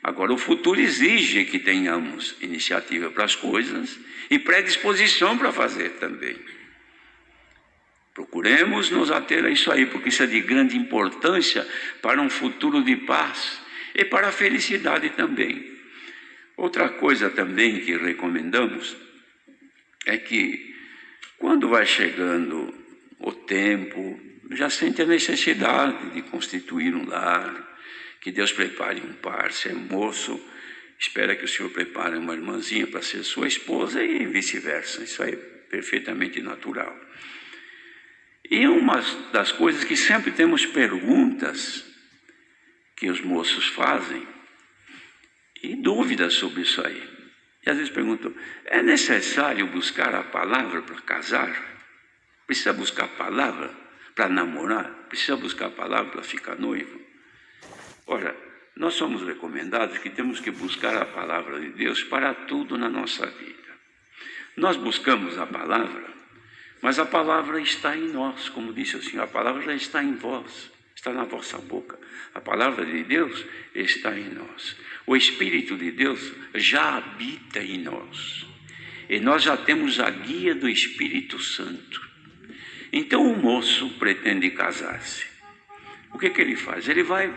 Agora, o futuro exige que tenhamos iniciativa para as coisas e predisposição para fazer também. Procuremos nos ater a isso aí, porque isso é de grande importância para um futuro de paz e para a felicidade também. Outra coisa também que recomendamos é que, quando vai chegando o tempo, já sente a necessidade de constituir um lar, que Deus prepare um par. Se é moço, espera que o Senhor prepare uma irmãzinha para ser sua esposa e vice-versa. Isso aí é perfeitamente natural. E uma das coisas que sempre temos perguntas que os moços fazem e dúvidas sobre isso aí. E às vezes perguntam, é necessário buscar a palavra para casar? Precisa buscar a palavra para namorar? Precisa buscar a palavra para ficar noivo? Ora, nós somos recomendados que temos que buscar a palavra de Deus para tudo na nossa vida. Nós buscamos a palavra, mas a palavra está em nós, como disse o Senhor, a palavra já está em vós, está na vossa boca. A palavra de Deus está em nós. O Espírito de Deus já habita em nós. E nós já temos a guia do Espírito Santo. Então o moço pretende casar-se. O que ele faz? Ele vai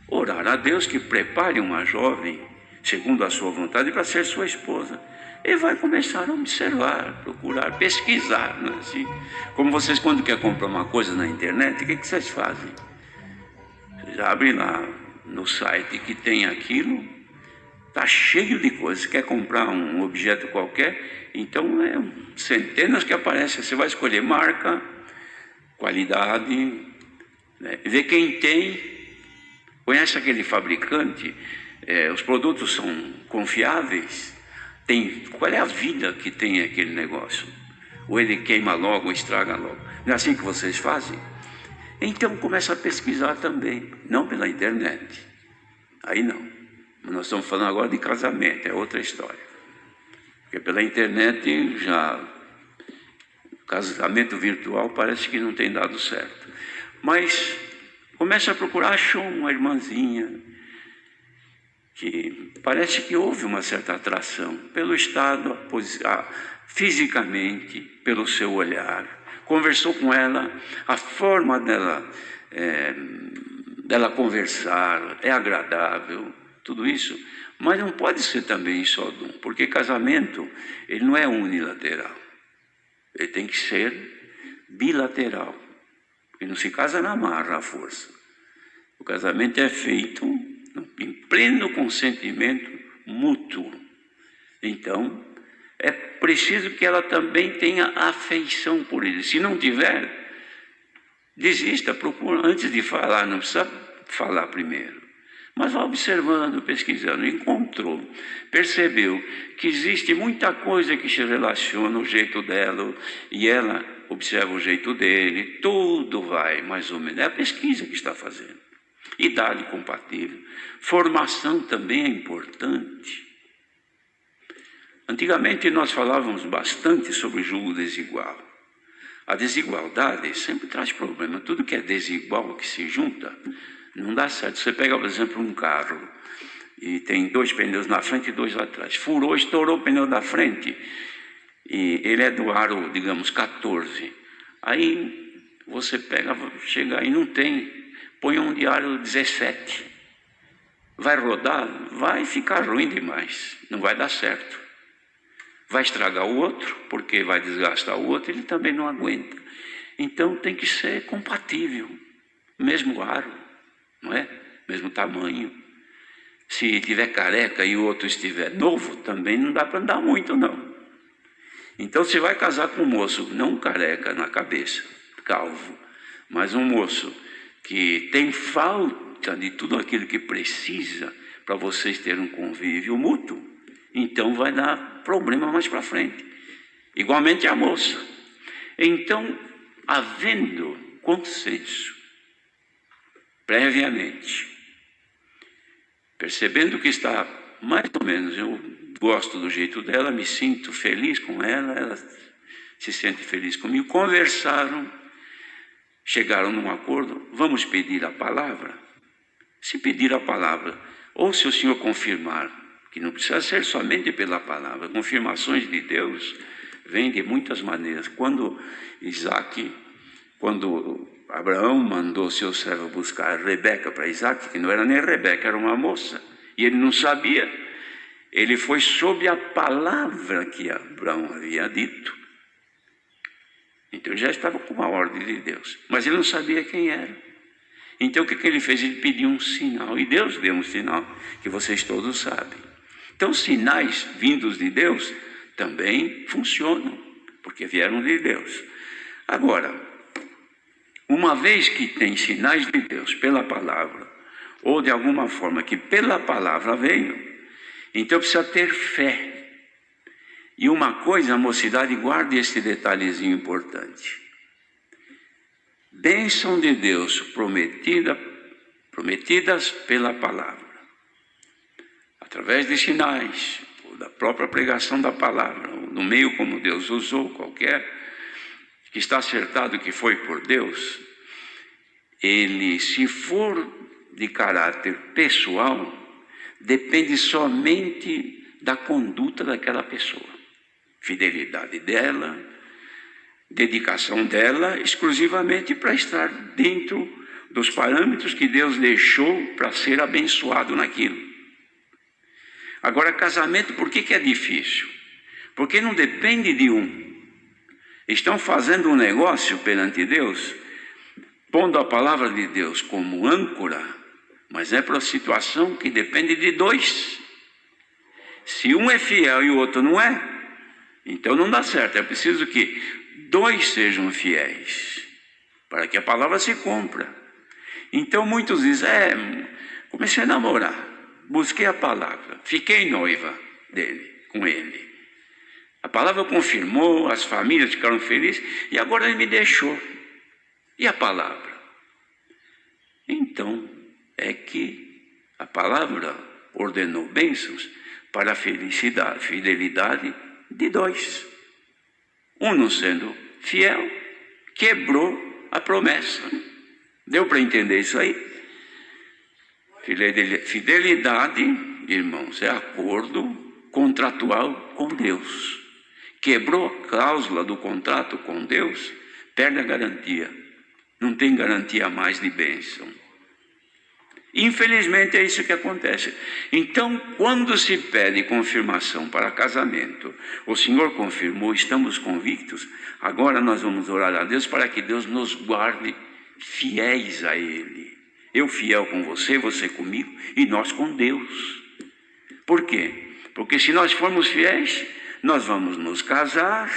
orar a Deus que prepare uma jovem, segundo a sua vontade, para ser sua esposa. Ele vai começar a observar, procurar, pesquisar. Não é assim? Como vocês, quando querem comprar uma coisa na internet, o que vocês fazem? Vocês abrem lá no site que tem aquilo, está cheio de coisas. Quer comprar um objeto qualquer, então é centenas que aparecem. Você vai escolher marca, qualidade, né? Ver quem tem. Conhece aquele fabricante? Os produtos são confiáveis? Qual é a vida que tem aquele negócio? Ou ele queima logo, ou estraga logo? Não é assim que vocês fazem? Então começa a pesquisar também, não pela internet. Aí não. Nós estamos falando agora de casamento, é outra história. Porque pela internet já casamento virtual parece que não tem dado certo. Mas começa a procurar, achou uma irmãzinha que parece que houve uma certa atração pelo estado, fisicamente, pelo seu olhar. Conversou com ela, a forma dela conversar é agradável, tudo isso. Mas não pode ser também só de um, porque casamento ele não é unilateral, ele tem que ser bilateral. Porque não se casa na marra, à força. O casamento é feito em pleno consentimento mútuo. Então, é preciso que ela também tenha afeição por ele. Se não tiver, desista, procura. Antes de falar, não precisa falar primeiro. Mas vá observando, pesquisando, encontrou, percebeu que existe muita coisa que se relaciona ao jeito dela e ela observa o jeito dele, tudo vai mais ou menos. É a pesquisa que está fazendo. Idade compatível. Formação também é importante. Antigamente nós falávamos bastante sobre julgo desigual. A desigualdade sempre traz problema. Tudo que é desigual, que se junta, não dá certo. Você pega, por exemplo, um carro e tem 2 pneus na frente e 2 atrás. Furou, estourou o pneu da frente e ele é do aro, digamos, 14. Aí você pega, chega aí, não tem, põe um de aro 17. Vai rodar? Vai ficar ruim demais, não vai dar certo. Vai estragar o outro, porque vai desgastar o outro, ele também não aguenta. Então tem que ser compatível, mesmo aro, não é? Mesmo tamanho. Se tiver careca e o outro estiver novo, também não dá para andar muito, não. Então você vai casar com um moço, não careca na cabeça, calvo, mas um moço que tem falta de tudo aquilo que precisa para vocês terem um convívio mútuo, então vai dar problema mais para frente. Igualmente a moça. Então, havendo consenso, previamente, percebendo que está mais ou menos, eu gosto do jeito dela, me sinto feliz com ela, ela se sente feliz comigo. Conversaram, chegaram num acordo, vamos pedir a palavra. Se pedir a palavra, ou se o Senhor confirmar, que não precisa ser somente pela palavra, confirmações de Deus vêm de muitas maneiras. Quando Abraão mandou seu servo buscar Rebeca para Isaac, que não era nem Rebeca, era uma moça, e ele não sabia, ele foi sob a palavra que Abraão havia dito. Então ele já estava com uma ordem de Deus, mas ele não sabia quem era. Então o que ele fez? Ele pediu um sinal, e Deus deu um sinal, que vocês todos sabem. Então sinais vindos de Deus também funcionam, porque vieram de Deus. Agora, uma vez que tem sinais de Deus pela palavra, ou de alguma forma que pela palavra veio, então precisa ter fé. E uma coisa, a mocidade, guarde esse detalhezinho importante. Bênção de Deus prometidas pela palavra, através de sinais, ou da própria pregação da palavra, ou no meio como Deus usou, qualquer, que está acertado que foi por Deus, ele, se for de caráter pessoal, depende somente da conduta daquela pessoa, fidelidade dela, dedicação dela exclusivamente para estar dentro dos parâmetros que Deus deixou para ser abençoado naquilo. Agora, casamento, por que é difícil? Porque não depende de um. Estão fazendo um negócio perante Deus, pondo a palavra de Deus como âncora, mas é para a situação que depende de dois. Se um é fiel e o outro não é, então não dá certo. É preciso que dois sejam fiéis, para que a palavra se cumpra. Então muitos dizem, comecei a namorar, busquei a palavra, fiquei noiva com ele. A palavra confirmou, as famílias ficaram felizes, e agora ele me deixou. E a palavra? Então, é que a palavra ordenou bênçãos para a fidelidade de dois. Um não sendo fiel, quebrou a promessa. Deu para entender isso aí? Fidelidade, irmãos, é acordo contratual com Deus. Quebrou a cláusula do contrato com Deus, perde a garantia. Não tem garantia mais de bênção. Infelizmente é isso que acontece. Então, quando se pede confirmação para casamento, o Senhor confirmou, estamos convictos, agora nós vamos orar a Deus para que Deus nos guarde fiéis a Ele. Eu fiel com você, você comigo, e nós com Deus. Por quê? Porque se nós formos fiéis, nós vamos nos casar,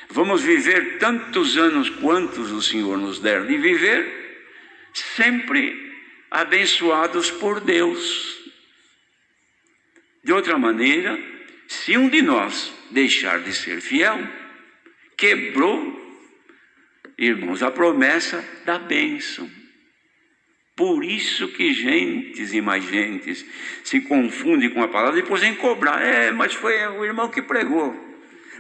vamos viver tantos anos quantos o Senhor nos der de viver, sempre abençoados por Deus. De outra maneira, se um de nós deixar de ser fiel, quebrou, irmãos, a promessa da bênção. Por isso que gentes e mais gentes se confundem com a palavra e depois vem cobrar. Mas foi o irmão que pregou.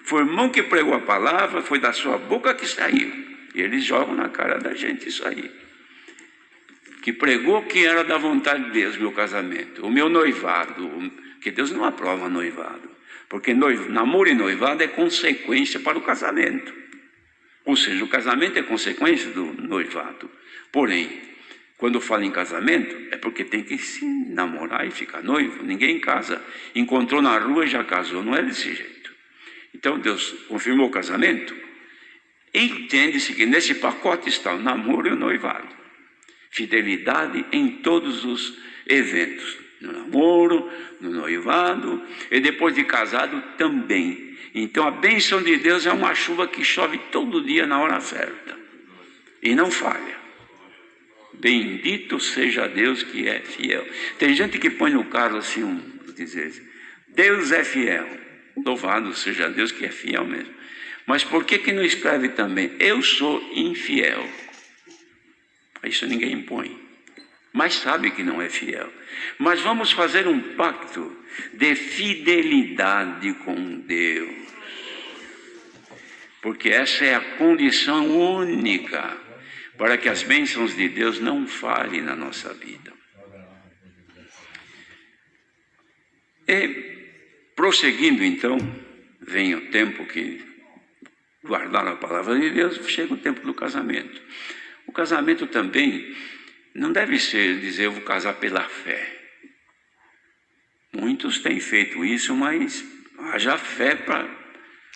Foi o irmão que pregou a palavra, foi da sua boca que saiu. E eles jogam na cara da gente isso aí. Que pregou que era da vontade de Deus, meu casamento, o meu noivado, que Deus não aprova noivado, porque namoro e noivado é consequência para o casamento, ou seja, o casamento é consequência do noivado. Porém, quando fala em casamento, é porque tem que se namorar e ficar noivo. Ninguém casa, encontrou na rua e já casou, não é desse jeito. Então Deus confirmou o casamento, entende-se que nesse pacote está o namoro e o noivado. Fidelidade em todos os eventos, no namoro, no noivado e depois de casado também. Então a bênção de Deus é uma chuva que chove todo dia na hora certa e não falha. Bendito seja Deus que é fiel. Tem gente que põe no carro assim, dizer, Deus é fiel. Louvado seja Deus que é fiel mesmo. Mas por que não escreve também, eu sou infiel? Isso ninguém impõe, mas sabe que não é fiel. Mas vamos fazer um pacto de fidelidade com Deus, porque essa é a condição única para que as bênçãos de Deus não falhem na nossa vida. E, prosseguindo então, vem o tempo que guardar a palavra de Deus, chega o tempo do casamento. O casamento também não deve ser dizer eu vou casar pela fé. Muitos têm feito isso, mas haja fé para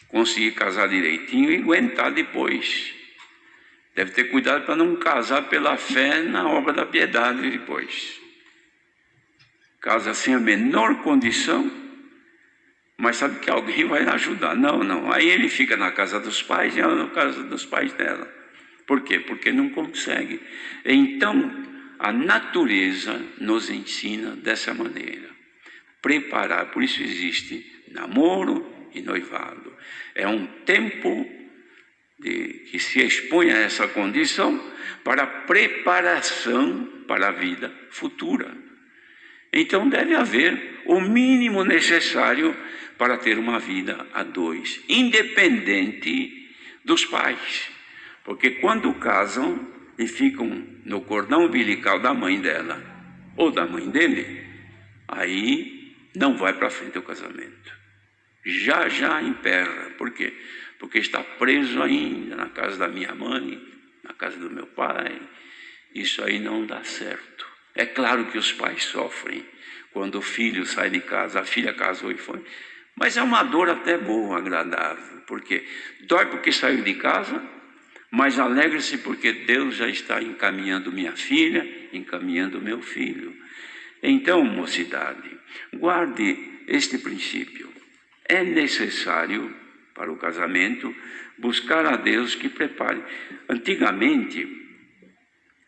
conseguir casar direitinho e aguentar depois. Deve ter cuidado para não casar pela fé na obra da piedade depois. Casa sem a menor condição, mas sabe que alguém vai ajudar. Não. Aí ele fica na casa dos pais e ela na casa dos pais dela. Por quê? Porque não consegue. Então, a natureza nos ensina dessa maneira. Preparar, por isso existe namoro e noivado. É um tempo que se expõe a essa condição para preparação para a vida futura. Então deve haver o mínimo necessário para ter uma vida a dois, independente dos pais. Porque quando casam e ficam no cordão umbilical da mãe dela ou da mãe dele, aí não vai para frente o casamento. Já emperra. Por quê? Porque está preso ainda na casa da minha mãe, na casa do meu pai. Isso aí não dá certo. É claro que os pais sofrem quando o filho sai de casa, a filha casou e foi. Mas é uma dor até boa, agradável. Porque dói porque saiu de casa, mas alegra-se porque Deus já está encaminhando minha filha, encaminhando meu filho. Então, mocidade, guarde este princípio. É necessário, para o casamento, buscar a Deus que prepare. Antigamente,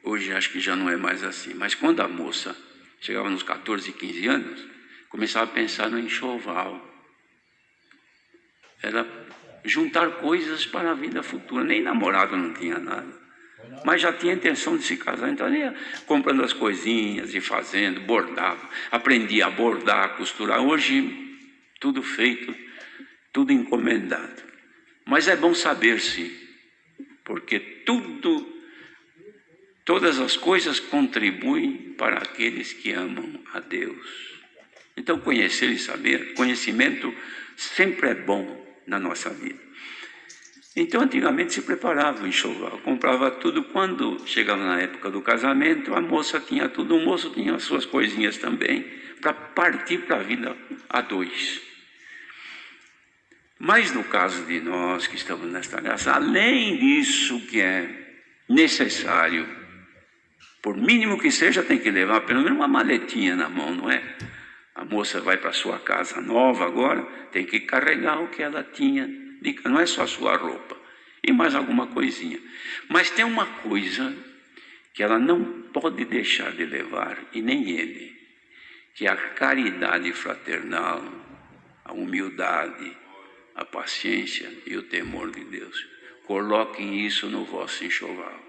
hoje acho que já não é mais assim, mas quando a moça chegava nos 14, 15 anos, começava a pensar no enxoval. Era juntar coisas para a vida futura. Nem namorado não tinha nada, mas já tinha intenção de se casar. Então ele ia comprando as coisinhas e fazendo, bordava, aprendia a bordar, a costurar. Hoje tudo feito, tudo encomendado. Mas é bom saber-se, porque todas as coisas contribuem para aqueles que amam a Deus. Então conhecer e saber, conhecimento sempre é bom na nossa vida. Então antigamente se preparava o enxoval, comprava tudo. Quando chegava na época do casamento, a moça tinha tudo, o moço tinha as suas coisinhas também, para partir para a vida a dois. Mas no caso de nós que estamos nesta graça, além disso que é necessário, por mínimo que seja, tem que levar pelo menos uma maletinha na mão, não é? A moça vai para sua casa nova agora, tem que carregar o que ela tinha, não é só a sua roupa, e mais alguma coisinha. Mas tem uma coisa que ela não pode deixar de levar, e nem ele, que é a caridade fraternal, a humildade, a paciência e o temor de Deus. Coloquem isso no vosso enxoval.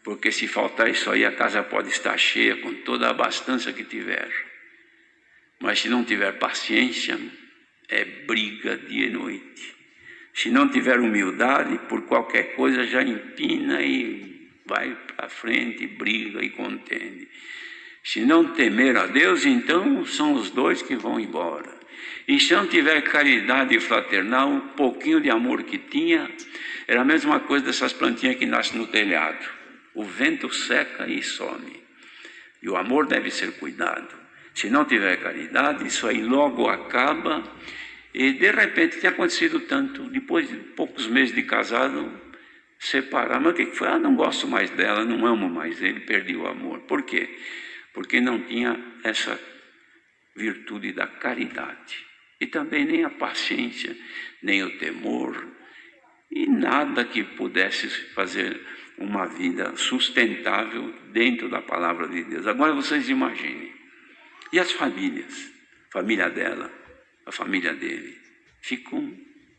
Porque se faltar isso aí, a casa pode estar cheia com toda a abastança que tiver. Mas se não tiver paciência, é briga dia e noite. Se não tiver humildade, por qualquer coisa já empina e vai para frente, briga e contende. Se não temer a Deus, então são os dois que vão embora. E se não tiver caridade fraternal, um pouquinho de amor que tinha, era a mesma coisa dessas plantinhas que nascem no telhado. O vento seca e some. E o amor deve ser cuidado. Se não tiver caridade, isso aí logo acaba. E de repente tem acontecido tanto, depois de poucos meses de casado, separar. Mas o que foi? Não gosto mais dela, não amo mais ele, perdi o amor. Por quê? Porque não tinha essa virtude da caridade. E também nem a paciência, nem o temor, e nada que pudesse fazer uma vida sustentável dentro da palavra de Deus. Agora vocês imaginem. E as famílias? A família dela, a família dele, ficam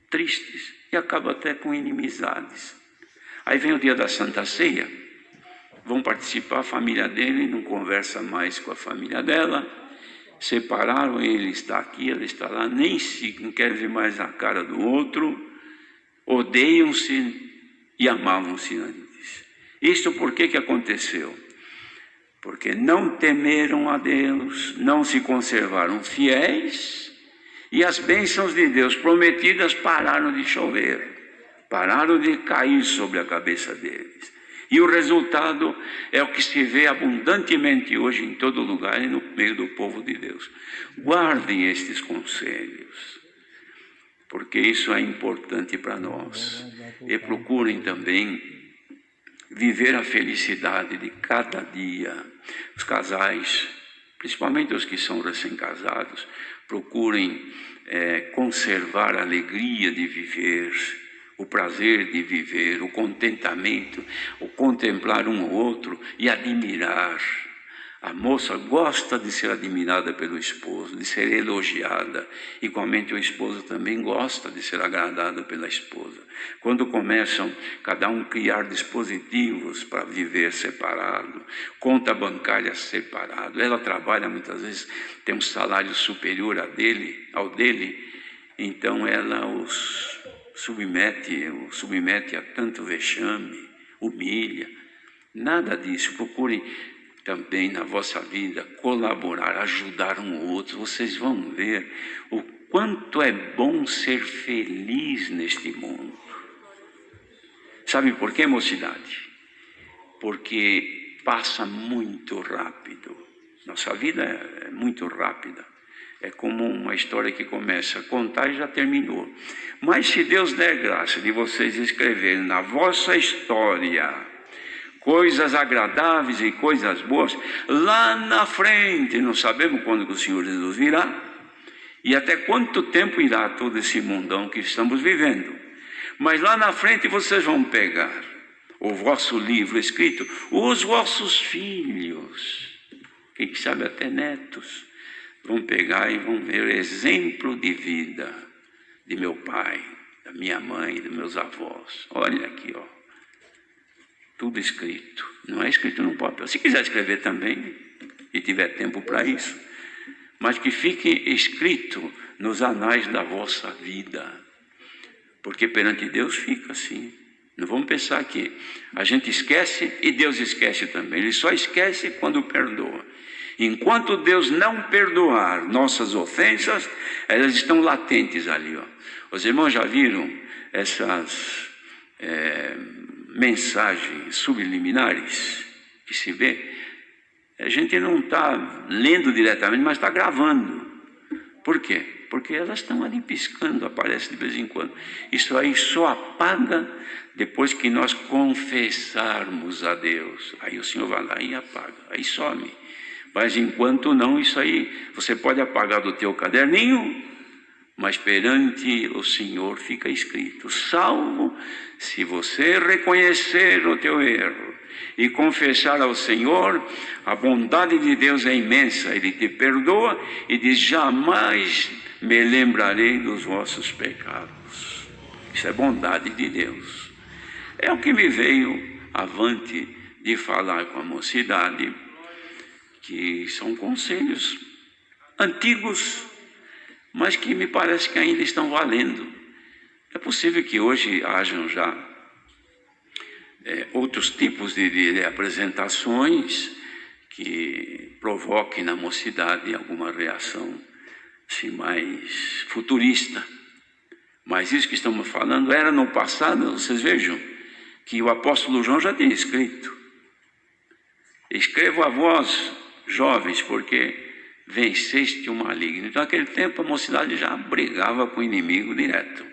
tristes e acabam até com inimizades. Aí vem o dia da Santa Ceia, vão participar, a família dele não conversa mais com a família dela, separaram, ele está aqui, ela está lá, não quer ver mais a cara do outro, odeiam-se e amavam-se antes. Isto por que aconteceu? Porque não temeram a Deus, não se conservaram fiéis, e as bênçãos de Deus prometidas pararam de chover, pararam de cair sobre a cabeça deles. E o resultado é o que se vê abundantemente hoje em todo lugar e no meio do povo de Deus. Guardem estes conselhos, porque isso é importante para nós. E procurem também viver a felicidade de cada dia. Os casais, principalmente os que são recém-casados, procurem conservar a alegria de viver, o prazer de viver, o contentamento, o contemplar um ao outro e admirar. A moça gosta de ser admirada pelo esposo, de ser elogiada. Igualmente o esposo também gosta de ser agradado pela esposa. Quando começam cada um a criar dispositivos para viver separado, conta bancária separado, ela trabalha muitas vezes, tem um salário superior ao dele, então ela os submete a tanto vexame, humilha. Nada disso. Procurem também na vossa vida colaborar, ajudar um ao outro. Vocês vão ver o quanto é bom ser feliz neste mundo. Sabe por quê, mocidade? Porque passa muito rápido. Nossa vida é muito rápida. É como uma história que começa a contar e já terminou. Mas se Deus der graça de vocês escreverem na vossa história coisas agradáveis e coisas boas, lá na frente, não sabemos quando que o Senhor Jesus virá, e até quanto tempo irá todo esse mundão que estamos vivendo. Mas lá na frente vocês vão pegar o vosso livro escrito, os vossos filhos, quem sabe até netos, vão pegar e vão ver o exemplo de vida de meu pai, da minha mãe, dos meus avós. Olha aqui, ó. Tudo escrito. Não é escrito no papel. Se quiser escrever também, e tiver tempo para isso, mas que fique escrito nos anais da vossa vida. Porque perante Deus fica assim. Não vamos pensar que a gente esquece e Deus esquece também. Ele só esquece quando perdoa. Enquanto Deus não perdoar nossas ofensas, elas estão latentes ali, ó. Os irmãos já viram essas mensagens subliminares que se vê? A gente não está lendo diretamente, mas está gravando. Por quê? Porque elas estão ali piscando, aparece de vez em quando. Isso aí só apaga depois que nós confessarmos a Deus. Aí o Senhor vai lá e apaga, aí some. Mas enquanto não, isso aí você pode apagar do teu caderninho, mas perante o Senhor fica escrito, salvo se você reconhecer o teu erro e confessar ao Senhor, a bondade de Deus é imensa, Ele te perdoa e diz, jamais me lembrarei dos vossos pecados. Isso é bondade de Deus. É o que me veio avante de falar com a mocidade, que são conselhos antigos, mas que me parece que ainda estão valendo. É possível que hoje hajam já outros tipos de apresentações que provoquem na mocidade alguma reação assim, mais futurista. Mas isso que estamos falando era no passado. Vocês vejam que o apóstolo João já tinha escrito: escrevo a vós, jovens, porque venceste o maligno. Então, naquele tempo, a mocidade já brigava com o inimigo direto.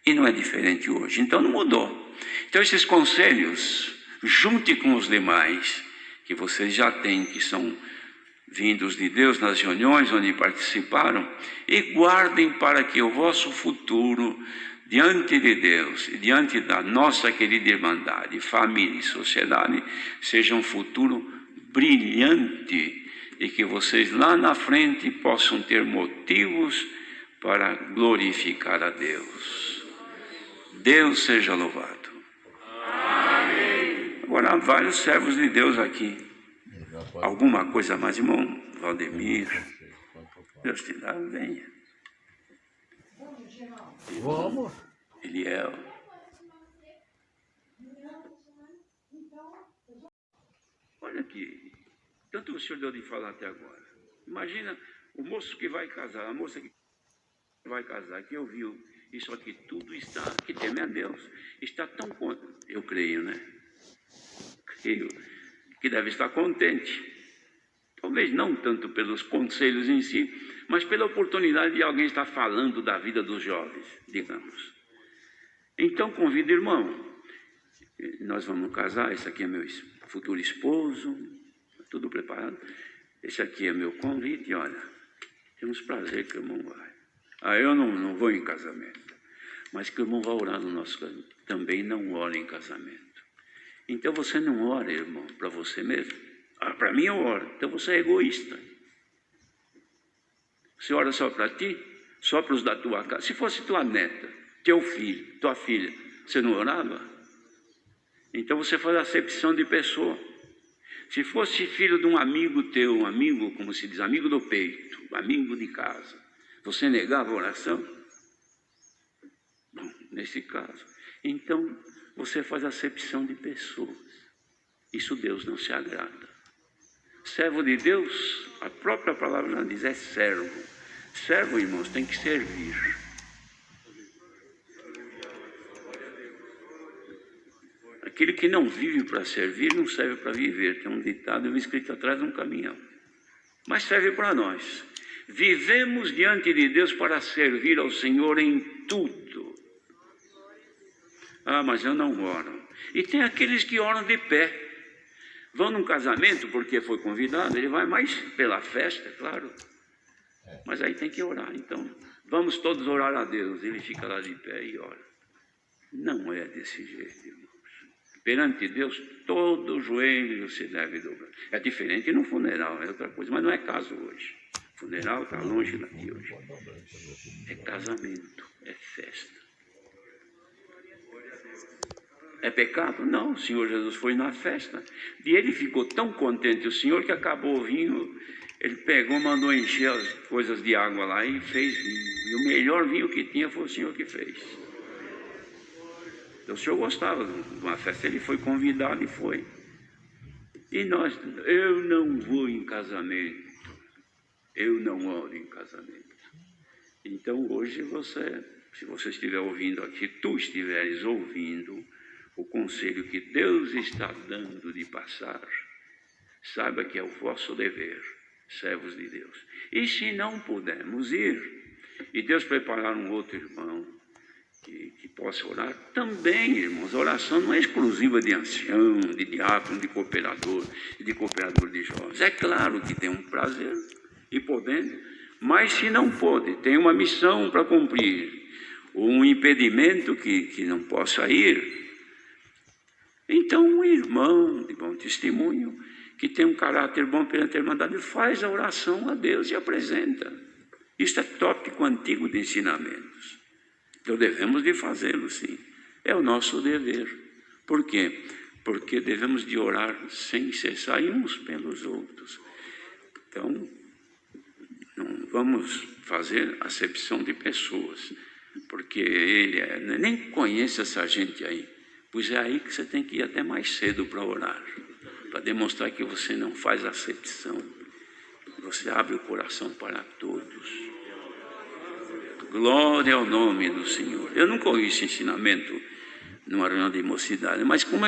E não é diferente hoje. Então, não mudou. Então, esses conselhos, junte com os demais, que vocês já têm, que são vindos de Deus nas reuniões onde participaram, e guardem para que o vosso futuro, diante de Deus e diante da nossa querida irmandade, família e sociedade, seja um futuro brilhante, e que vocês lá na frente possam ter motivos para glorificar a Deus. Deus seja louvado. Amém. Agora há vários servos de Deus aqui. Alguma coisa mais, irmão? Valdemir, Deus te dá, venha. Vamos. Eliel. olha aqui, tanto o senhor deu de falar até agora. Imagina o moço que vai casar, a moça que vai casar, que ouviu isso aqui, tudo está, que teme a Deus, está tão contente, eu creio, né? Creio que deve estar contente. Talvez não tanto pelos conselhos em si, mas pela oportunidade de alguém estar falando da vida dos jovens, digamos. Então, convido o irmão. Nós vamos casar, esse aqui é meu futuro esposo, tudo preparado. Esse aqui é meu convite, olha, temos prazer que o irmão vai. Eu não vou em casamento, mas que o irmão vai orar no nosso casamento. Também não ora em casamento. Então você não ora, irmão, para você mesmo. Para mim eu oro. Então você é egoísta. Você ora só para ti, só para os da tua casa. Se fosse tua neta, teu filho, tua filha, você não orava? Então você faz acepção de pessoa. Se fosse filho de um amigo teu, um amigo, como se diz, amigo do peito, amigo de casa, você negava a oração? Bom, nesse caso. Então você faz acepção de pessoas. Isso Deus não se agrada. Servo de Deus, a própria palavra já diz, é servo. Servo, irmãos, tem que servir. Aquele que não vive para servir, não serve para viver. Tem um ditado escrito atrás de um caminhão. Mas serve para nós. Vivemos diante de Deus para servir ao Senhor em tudo. Mas eu não oro. E tem aqueles que oram de pé. Vão num casamento porque foi convidado, ele vai mais pela festa, claro. Mas aí tem que orar. Então, vamos todos orar a Deus. Ele fica lá de pé e ora. Não é desse jeito, irmãos. Perante Deus, todo joelho se deve dobrar. É diferente no funeral, é outra coisa, mas não é caso hoje. O funeral está longe daqui hoje. É casamento, é festa. É pecado? Não, o Senhor Jesus foi na festa. E ele ficou tão contente, o Senhor, que acabou o vinho, ele pegou, mandou encher as coisas de água lá e fez vinho. E o melhor vinho que tinha foi o Senhor que fez. Então, o Senhor gostava de uma festa, ele foi convidado e foi. E nós, eu não vou em casamento, eu não oro em casamento. Então, hoje você, se você estiver ouvindo aqui, tu estiveres ouvindo o conselho que Deus está dando de passar, saiba que é o vosso dever, servos de Deus. E se não pudermos ir, e Deus preparar um outro irmão que possa orar, também, irmãos, a oração não é exclusiva de ancião, de diácono, de cooperador de jovens. É claro que tem um prazer e podendo, mas se não pode, tem uma missão para cumprir, um impedimento que não possa ir, então um irmão de bom testemunho, que tem um caráter bom perante a Irmandade, faz a oração a Deus e apresenta. Isto é tópico antigo de ensinamentos. Então devemos de fazê-lo, sim. É o nosso dever. Por quê? Porque devemos de orar sem cessar uns pelos outros. Então, não vamos fazer acepção de pessoas, porque ele nem conhece essa gente aí. Pois é aí que você tem que ir até mais cedo para orar, para demonstrar que você não faz acepção. Você abre o coração para todos. Glória ao nome do Senhor. Eu nunca ouvi esse ensinamento numa reunião de mocidade, mas como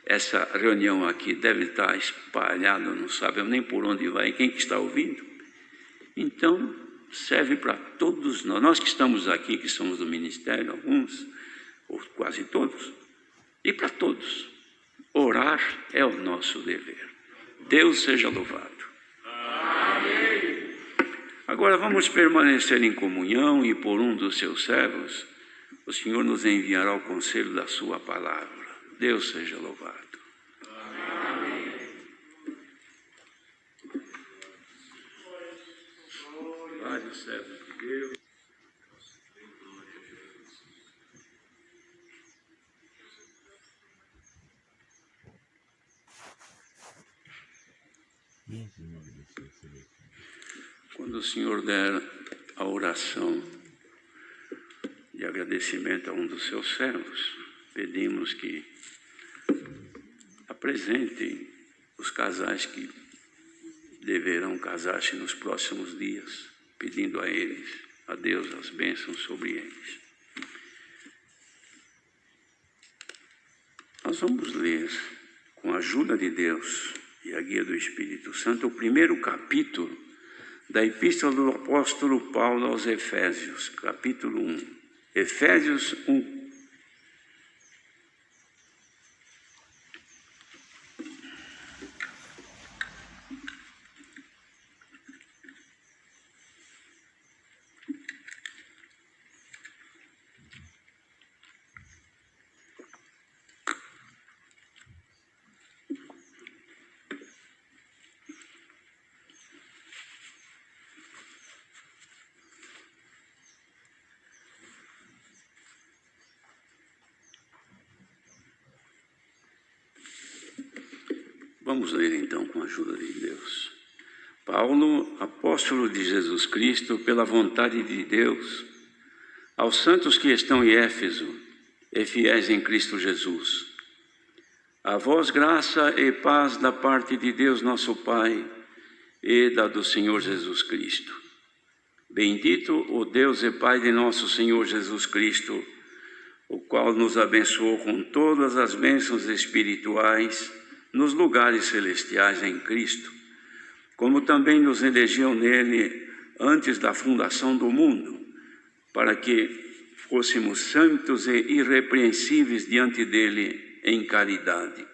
essa reunião aqui deve estar espalhada, não sabemos nem por onde vai, quem que está ouvindo. Então, serve para todos nós. Nós que estamos aqui, que somos do ministério, alguns, ou quase todos, e para todos. Orar é o nosso dever. Deus seja louvado. Amém. Agora vamos permanecer em comunhão e por um dos seus servos, o Senhor nos enviará o conselho da sua palavra. Deus seja louvado. Amém. Vários servos de Deus. Quando o Senhor der a oração de agradecimento a um dos seus servos, pedimos que apresentem os casais que deverão casar-se nos próximos dias, pedindo a eles, a Deus, as bênçãos sobre eles. Nós vamos ler, com a ajuda de Deus e a guia do Espírito Santo, o primeiro capítulo da Epístola do apóstolo Paulo aos Efésios, capítulo 1. Efésios 1. Vamos ler então com a ajuda de Deus. Paulo, apóstolo de Jesus Cristo, pela vontade de Deus, aos santos que estão em Éfeso e fiéis em Cristo Jesus. A vós graça e paz da parte de Deus nosso Pai e da do Senhor Jesus Cristo. Bendito o Deus e Pai de nosso Senhor Jesus Cristo, o qual nos abençoou com todas as bênçãos espirituais nos lugares celestiais em Cristo, como também nos elegeu nele antes da fundação do mundo, para que fôssemos santos e irrepreensíveis diante dele em caridade.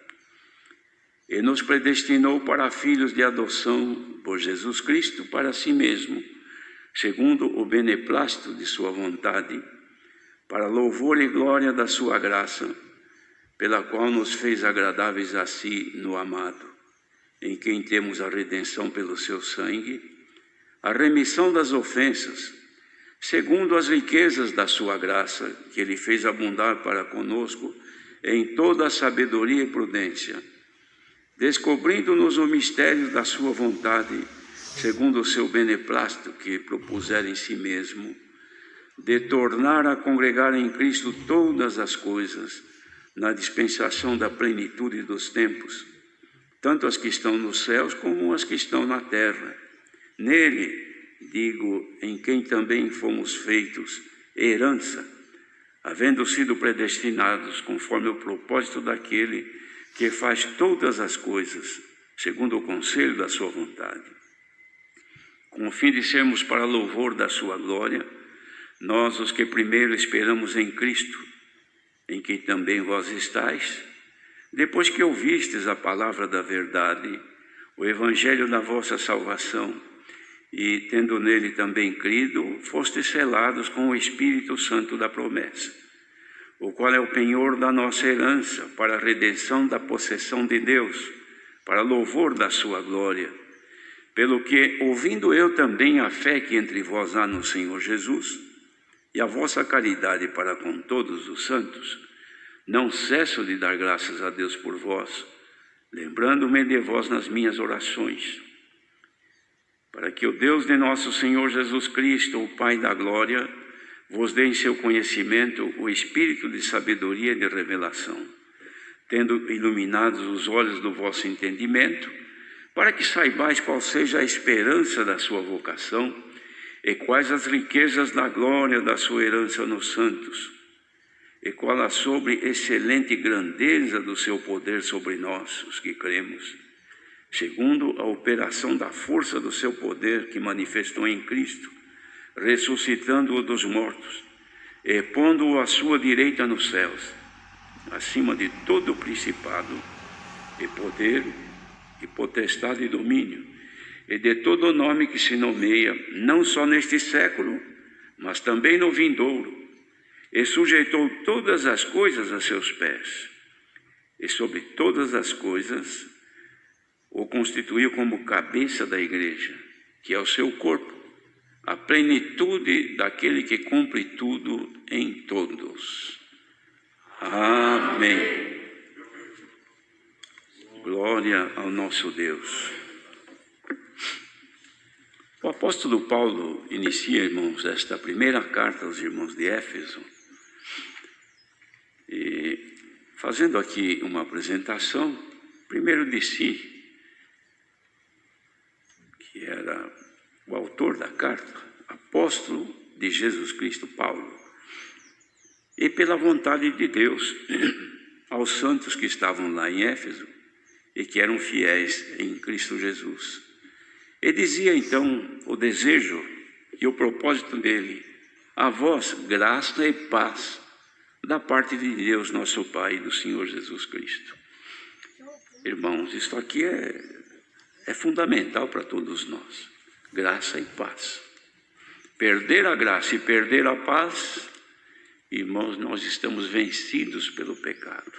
E nos predestinou para filhos de adoção por Jesus Cristo para si mesmo, segundo o beneplácito de sua vontade, para louvor e glória da sua graça, pela qual nos fez agradáveis a si no amado, em quem temos a redenção pelo seu sangue, a remissão das ofensas, segundo as riquezas da sua graça, que ele fez abundar para conosco em toda a sabedoria e prudência, descobrindo-nos o mistério da sua vontade, segundo o seu beneplácito que propusera em si mesmo, de tornar a congregar em Cristo todas as coisas, na dispensação da plenitude dos tempos, tanto as que estão nos céus como as que estão na terra. Nele, digo, em quem também fomos feitos herança, havendo sido predestinados conforme o propósito daquele que faz todas as coisas, segundo o conselho da sua vontade, com o fim de sermos para louvor da sua glória, nós os que primeiro esperamos em Cristo, em quem também vós estáis, depois que ouvistes a palavra da verdade, o evangelho da vossa salvação, e tendo nele também crido, fostes selados com o Espírito Santo da promessa, o qual é o penhor da nossa herança, para a redenção da possessão de Deus, para louvor da sua glória, pelo que, ouvindo eu também a fé que entre vós há no Senhor Jesus, e a vossa caridade para com todos os santos, não cesso de dar graças a Deus por vós, lembrando-me de vós nas minhas orações, para que o Deus de nosso Senhor Jesus Cristo, o Pai da glória, vos dê em seu conhecimento o espírito de sabedoria e de revelação, tendo iluminados os olhos do vosso entendimento, para que saibais qual seja a esperança da sua vocação, e quais as riquezas da glória da sua herança nos santos, e qual a sobre excelente grandeza do seu poder sobre nós, os que cremos, segundo a operação da força do seu poder que manifestou em Cristo, ressuscitando-o dos mortos, e pondo-o à sua direita nos céus, acima de todo o principado, e poder, e potestade e domínio, e de todo o nome que se nomeia, não só neste século, mas também no vindouro, e sujeitou todas as coisas a seus pés, e sobre todas as coisas o constituiu como cabeça da igreja, que é o seu corpo, a plenitude daquele que cumpre tudo em todos. Amém. Glória ao nosso Deus. O apóstolo Paulo inicia, irmãos, esta primeira carta aos irmãos de Éfeso, e fazendo aqui uma apresentação, primeiro de si, que era o autor da carta, apóstolo de Jesus Cristo, Paulo, e pela vontade de Deus, aos santos que estavam lá em Éfeso e que eram fiéis em Cristo Jesus. E dizia então o desejo e o propósito dele: a vós graça e paz da parte de Deus nosso Pai e do Senhor Jesus Cristo. Irmãos, isso aqui é fundamental para todos nós. Graça e paz. Perder a graça e perder a paz, irmãos, nós estamos vencidos pelo pecado.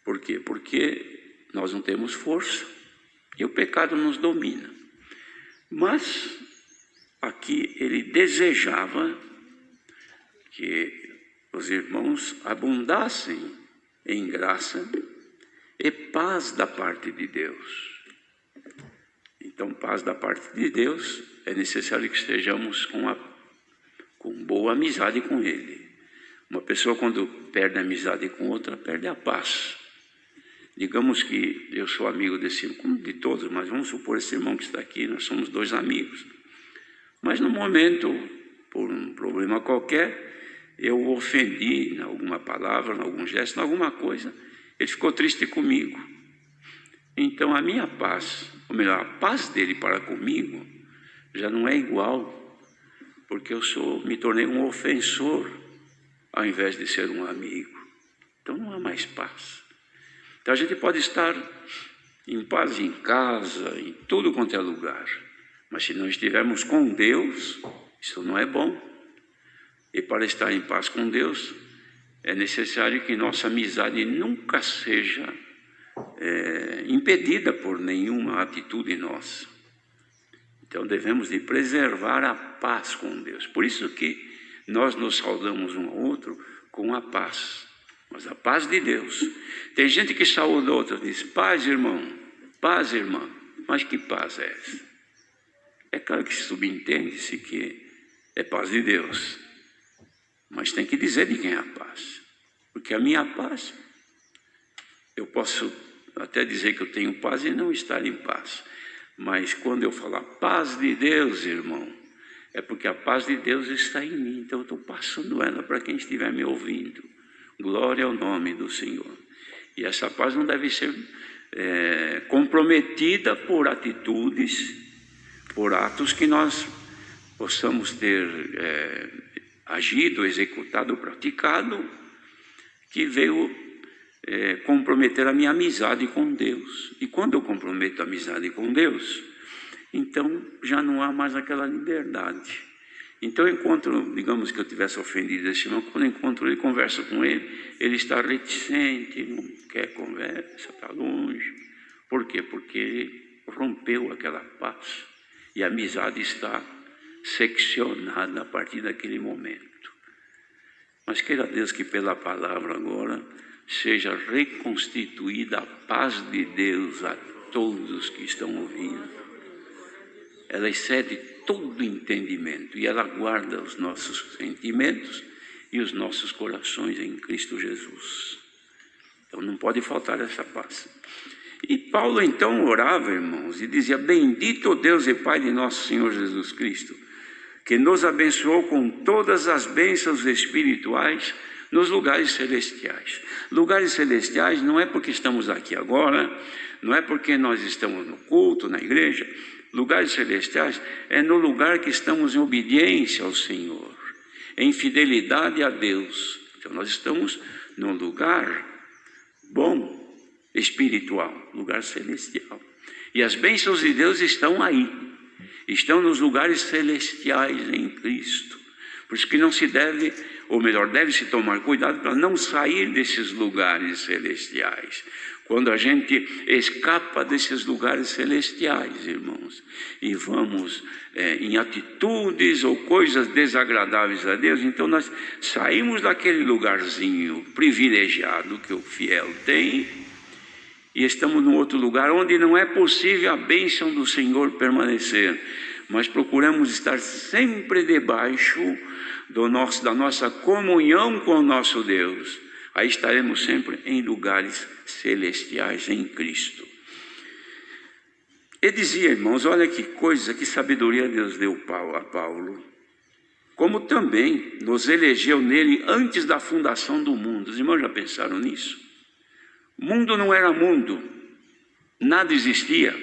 Por quê? Porque nós não temos força e o pecado nos domina. Mas aqui ele desejava que os irmãos abundassem em graça e paz da parte de Deus. Então, paz da parte de Deus, é necessário que estejamos com boa amizade com Ele. Uma pessoa, quando perde a amizade com outra, perde a paz. Digamos que eu sou amigo desse irmão, de todos, mas vamos supor esse irmão que está aqui, nós somos dois amigos. Mas no momento, por um problema qualquer, eu o ofendi em alguma palavra, em algum gesto, em alguma coisa, ele ficou triste comigo. Então a minha paz, ou melhor, a paz dele para comigo, já não é igual, porque me tornei um ofensor, ao invés de ser um amigo. Então não há mais paz. Então a gente pode estar em paz em casa, em tudo quanto é lugar, mas se não estivermos com Deus, isso não é bom. E para estar em paz com Deus, é necessário que nossa amizade nunca seja impedida por nenhuma atitude nossa. Então devemos de preservar a paz com Deus. Por isso que nós nos saudamos um ao outro com a paz. Mas a paz de Deus. Tem gente que saúda outra e diz: paz, irmão, paz, irmã. Mas que paz é essa? É claro que subentende-se que é paz de Deus. Mas tem que dizer de quem é a paz. Porque a minha paz, eu posso até dizer que eu tenho paz e não estar em paz. Mas quando eu falar paz de Deus, irmão, é porque a paz de Deus está em mim. Então eu estou passando ela para quem estiver me ouvindo. Glória ao nome do Senhor. E essa paz não deve ser comprometida por atitudes, por atos que nós possamos ter agido, executado, praticado, que veio comprometer a minha amizade com Deus. E quando eu comprometo a amizade com Deus, então já não há mais aquela liberdade. Então eu encontro, digamos que eu tivesse ofendido esse irmão, quando eu encontro ele, converso com ele, ele está reticente, não quer conversa, está longe. Por quê? Porque ele rompeu aquela paz e a amizade está seccionada a partir daquele momento. Mas queira Deus que pela palavra agora seja reconstituída a paz de Deus a todos que estão ouvindo. Ela excede todo entendimento e ela guarda os nossos sentimentos e os nossos corações em Cristo Jesus. Então não pode faltar essa paz. E Paulo então orava, irmãos, e dizia: bendito Deus e Pai de nosso Senhor Jesus Cristo, que nos abençoou com todas as bênçãos espirituais nos lugares celestiais. Lugares celestiais não é porque estamos aqui agora, não é porque nós estamos no culto, na igreja. Lugares celestiais é no lugar que estamos em obediência ao Senhor, em fidelidade a Deus. Então nós estamos num lugar bom, espiritual, lugar celestial. E as bênçãos de Deus estão aí, estão nos lugares celestiais em Cristo. Por isso que não se deve, ou melhor, deve-se tomar cuidado para não sair desses lugares celestiais. Quando a gente escapa desses lugares celestiais, irmãos, e vamos em atitudes ou coisas desagradáveis a Deus, então nós saímos daquele lugarzinho privilegiado que o fiel tem e estamos num outro lugar onde não é possível a bênção do Senhor permanecer, mas procuramos estar sempre debaixo da nossa comunhão com o nosso Deus. Aí estaremos sempre em lugares celestiais em Cristo. E dizia, irmãos, olha que coisa, que sabedoria Deus deu a Paulo. Como também nos elegeu nele antes da fundação do mundo. Os irmãos já pensaram nisso? O mundo não era mundo, nada existia.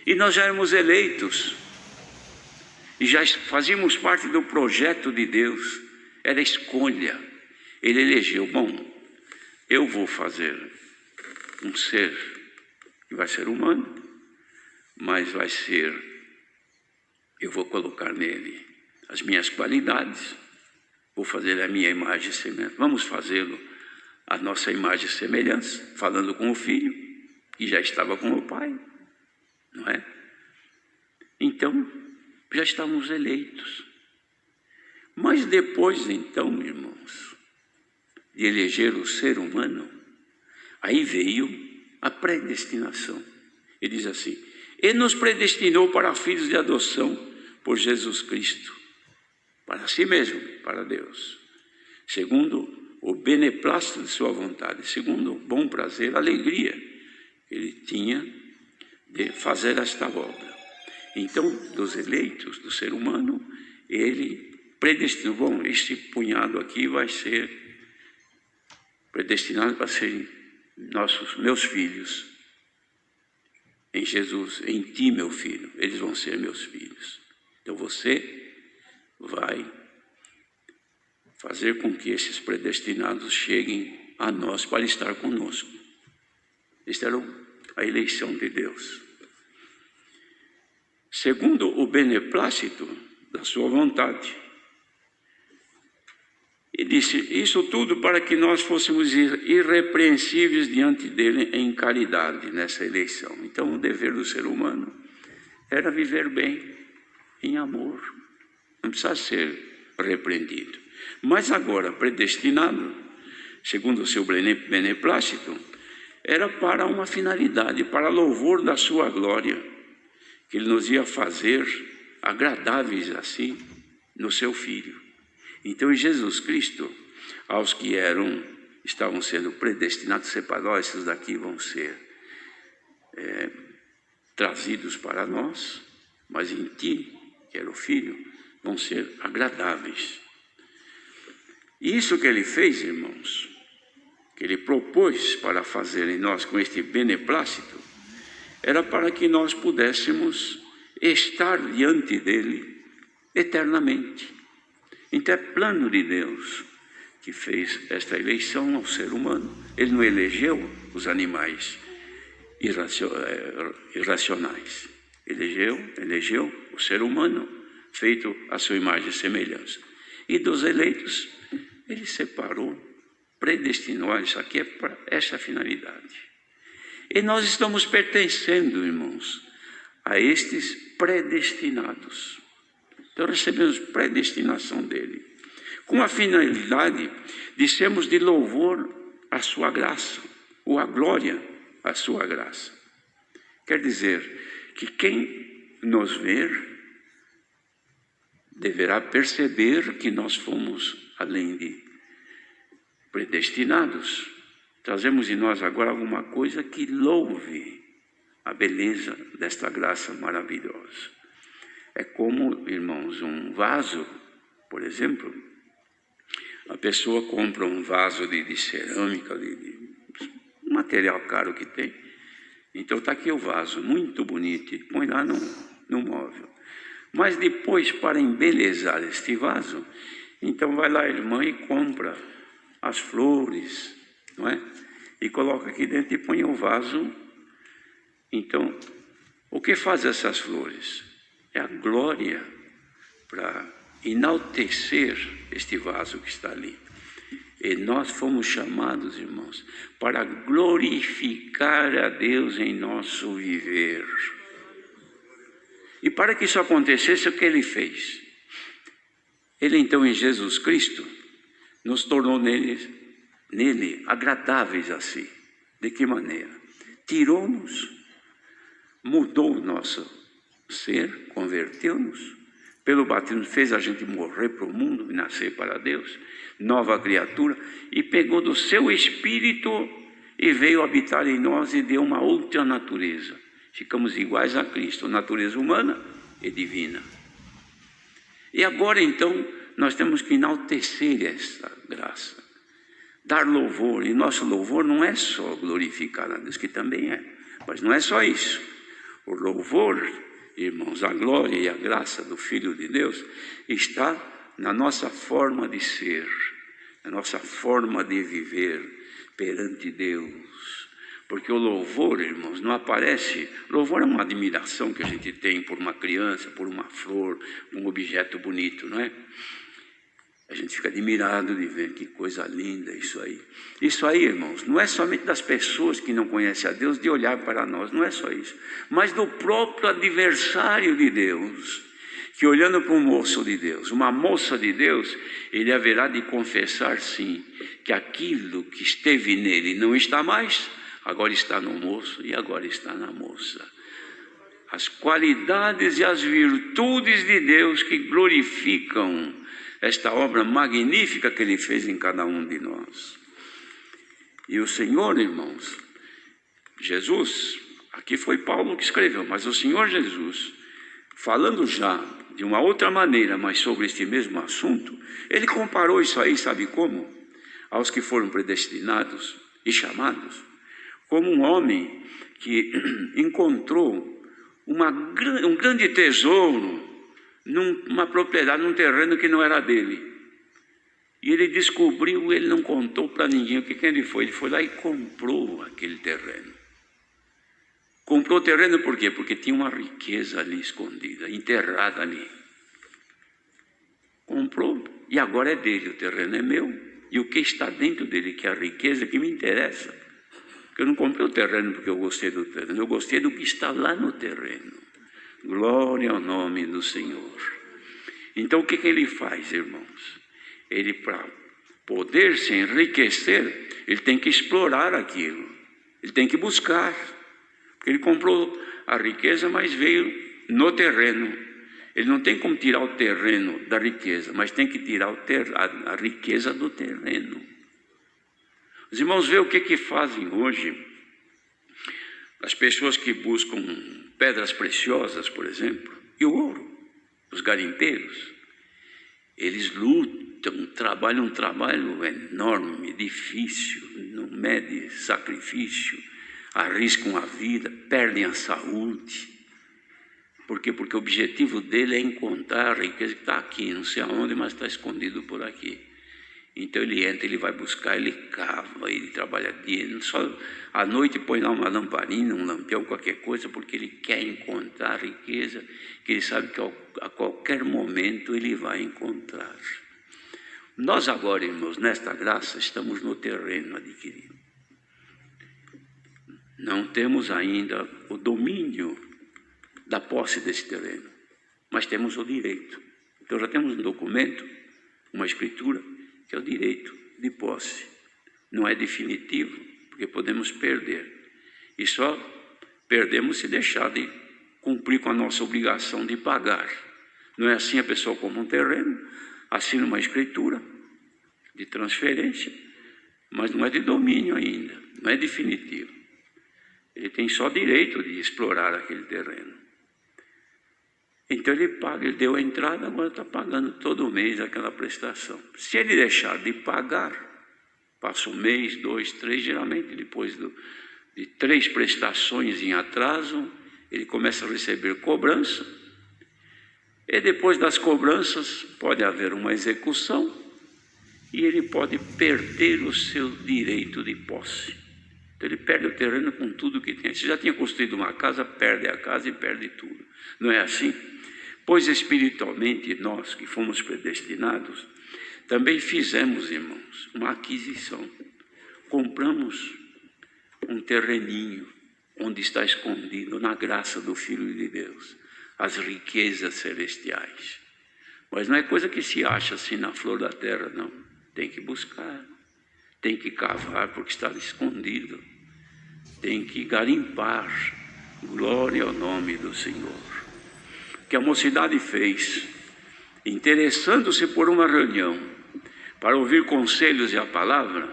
E nós já éramos eleitos. E já fazíamos parte do projeto de Deus. Era escolha. Ele elegeu, bom, eu vou fazer um ser que vai ser humano, mas eu vou colocar nele as minhas qualidades, vou fazer a minha imagem e semelhança. Vamos fazê-lo a nossa imagem e semelhança, falando com o Filho, que já estava com o Pai, não é? Então, já estávamos eleitos. Mas depois, então, irmãos, de eleger o ser humano, aí veio a predestinação. Ele diz assim, Ele nos predestinou para filhos de adoção por Jesus Cristo, para si mesmo, para Deus, segundo o beneplácito de sua vontade, segundo o bom prazer, a alegria que Ele tinha de fazer esta obra. Então, dos eleitos, do ser humano, Ele predestinou, bom, este punhado aqui vai ser predestinado para serem meus filhos, em Jesus, em ti, meu filho, eles vão ser meus filhos. Então você vai fazer com que esses predestinados cheguem a nós para estar conosco. Esta era a eleição de Deus. Segundo o beneplácito da sua vontade. E disse, isso tudo para que nós fôssemos irrepreensíveis diante dele em caridade, nessa eleição. Então, o dever do ser humano era viver bem, em amor. Não precisa ser repreendido. Mas agora, predestinado, segundo o seu beneplácito, era para uma finalidade, para louvor da sua glória, que ele nos ia fazer agradáveis assim no seu Filho. Então, em Jesus Cristo, aos que estavam sendo predestinados, separados, esses daqui vão ser trazidos para nós, mas em ti, que era o Filho, vão ser agradáveis. E isso que ele fez, irmãos, que ele propôs para fazer em nós com este beneplácito, era para que nós pudéssemos estar diante dele eternamente. Então é plano de Deus que fez esta eleição ao ser humano. Ele não elegeu os animais irracionais. Elegeu o ser humano, feito à sua imagem e semelhança. E dos eleitos, ele separou, predestinou, isso aqui é para esta finalidade. E nós estamos pertencendo, irmãos, a estes predestinados. Então recebemos predestinação dele, com a finalidade de sermos de louvor à sua graça, ou a glória à sua graça. Quer dizer que quem nos ver deverá perceber que nós fomos, além de predestinados, trazemos em nós agora alguma coisa que louve a beleza desta graça maravilhosa. É como, irmãos, um vaso, por exemplo, a pessoa compra um vaso de cerâmica, de material caro que tem, então está aqui o vaso, muito bonito, e põe lá no móvel. Mas depois, para embelezar este vaso, então vai lá a irmã e compra as flores, não é? E coloca aqui dentro e põe o vaso. Então, o que faz essas flores? É a glória para enaltecer este vaso que está ali. E nós fomos chamados, irmãos, para glorificar a Deus em nosso viver. E para que isso acontecesse, o que ele fez? Ele, então, em Jesus Cristo, nos tornou nele agradáveis a si. De que maneira? Tirou-nos, mudou o nosso ser, converteu-nos, pelo batismo fez a gente morrer para o mundo e nascer para Deus, nova criatura, e pegou do seu Espírito e veio habitar em nós e deu uma outra natureza. ficamos iguais a Cristo, natureza humana e divina. E agora então nós temos que enaltecer essa graça, dar louvor, e nosso louvor não é só glorificar a Deus, que também é, mas não é só isso. O louvor, irmãos, a glória e a graça do Filho de Deus está na nossa forma de ser, na nossa forma de viver perante Deus. Porque o louvor, irmãos, não aparece. Louvor é uma admiração que a gente tem por uma criança, por uma flor, um objeto bonito, não é? A gente fica admirado de ver que coisa linda isso aí. Isso aí, irmãos, não é somente das pessoas que não conhecem a Deus de olhar para nós, não é só isso. Mas do próprio adversário de Deus, que olhando para um moço de Deus, uma moça de Deus, ele haverá de confessar sim, que aquilo que esteve nele não está mais, agora está no moço e agora está na moça. As qualidades e as virtudes de Deus que glorificam esta obra magnífica que Ele fez em cada um de nós. E o Senhor, irmãos, Jesus, aqui foi Paulo que escreveu, mas o Senhor Jesus, falando já de uma outra maneira, mas sobre este mesmo assunto, Ele comparou isso aí, sabe como? Aos que foram predestinados e chamados, como um homem que encontrou um grande tesouro numa propriedade, num terreno que não era dele. E ele descobriu, ele não contou para ninguém o que ele foi lá e comprou aquele terreno. Comprou o terreno por quê? Porque tinha uma riqueza ali escondida, enterrada ali. Comprou e agora é dele, o terreno é meu. E o que está dentro dele, que é a riqueza, que me interessa. Eu não comprei o terreno porque eu gostei do terreno, eu gostei do que está lá no terreno. Glória ao nome do Senhor. Então o que ele faz, irmãos? Ele, para poder se enriquecer, ele tem que explorar aquilo, ele tem que buscar. Porque ele comprou a riqueza, mas veio no terreno. Ele não tem como tirar o terreno da riqueza, mas tem que tirar a riqueza do terreno. Os irmãos, vê o que fazem hoje as pessoas que buscam pedras preciosas, por exemplo, e o ouro, os garimpeiros. Eles lutam, trabalham um trabalho enorme, difícil, não mede sacrifício, arriscam a vida, perdem a saúde. Por quê? Porque o objetivo dele é encontrar a riqueza que está aqui, não sei aonde, mas está escondido por aqui. Então ele entra, ele vai buscar, ele cava, ele trabalha dia, ele só à noite põe lá uma lamparina, um lampião, qualquer coisa, porque ele quer encontrar a riqueza, que ele sabe que a qualquer momento ele vai encontrar. Nós agora, irmãos, nesta graça, estamos no terreno adquirido. Não temos ainda o domínio da posse desse terreno, mas temos o direito. Então já temos um documento, uma escritura, que é o direito de posse. Não é definitivo, porque podemos perder. E só perdemos se deixar de cumprir com a nossa obrigação de pagar. Não é assim, a pessoa compra um terreno, assina uma escritura de transferência, mas não é de domínio ainda, não é definitivo. Ele tem só direito de explorar aquele terreno. Então ele paga, ele deu a entrada, agora está pagando todo mês aquela prestação. Se ele deixar de pagar, passa um mês, 2, 3, geralmente depois de 3 prestações em atraso, ele começa a receber cobrança. E depois das cobranças pode haver uma execução e ele pode perder o seu direito de posse. Então ele perde o terreno com tudo que tem. Se já tinha construído uma casa, perde a casa e perde tudo. Não é assim? Pois espiritualmente nós que fomos predestinados, também fizemos, irmãos, uma aquisição. Compramos um terreninho onde está escondido, na graça do Filho de Deus, as riquezas celestiais. Mas não é coisa que se acha assim na flor da terra, não. Tem que buscar, tem que cavar porque está escondido, tem que garimpar. Glória ao nome do Senhor. Que a mocidade fez, interessando-se por uma reunião, para ouvir conselhos e a palavra,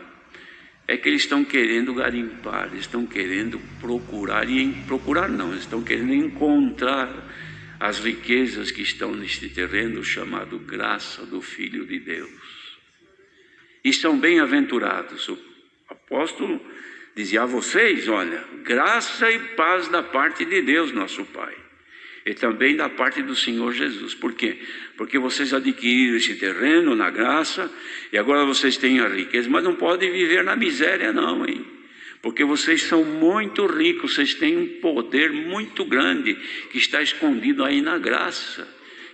é que eles estão querendo garimpar, eles estão querendo procurar, eles estão querendo encontrar as riquezas que estão neste terreno chamado graça do Filho de Deus. E são bem-aventurados. O apóstolo dizia a vocês, olha, graça e paz da parte de Deus, nosso Pai, e também da parte do Senhor Jesus. Por quê? Porque vocês adquiriram esse terreno na graça, e agora vocês têm a riqueza, mas não podem viver na miséria não, hein? Porque vocês são muito ricos, vocês têm um poder muito grande, que está escondido aí na graça,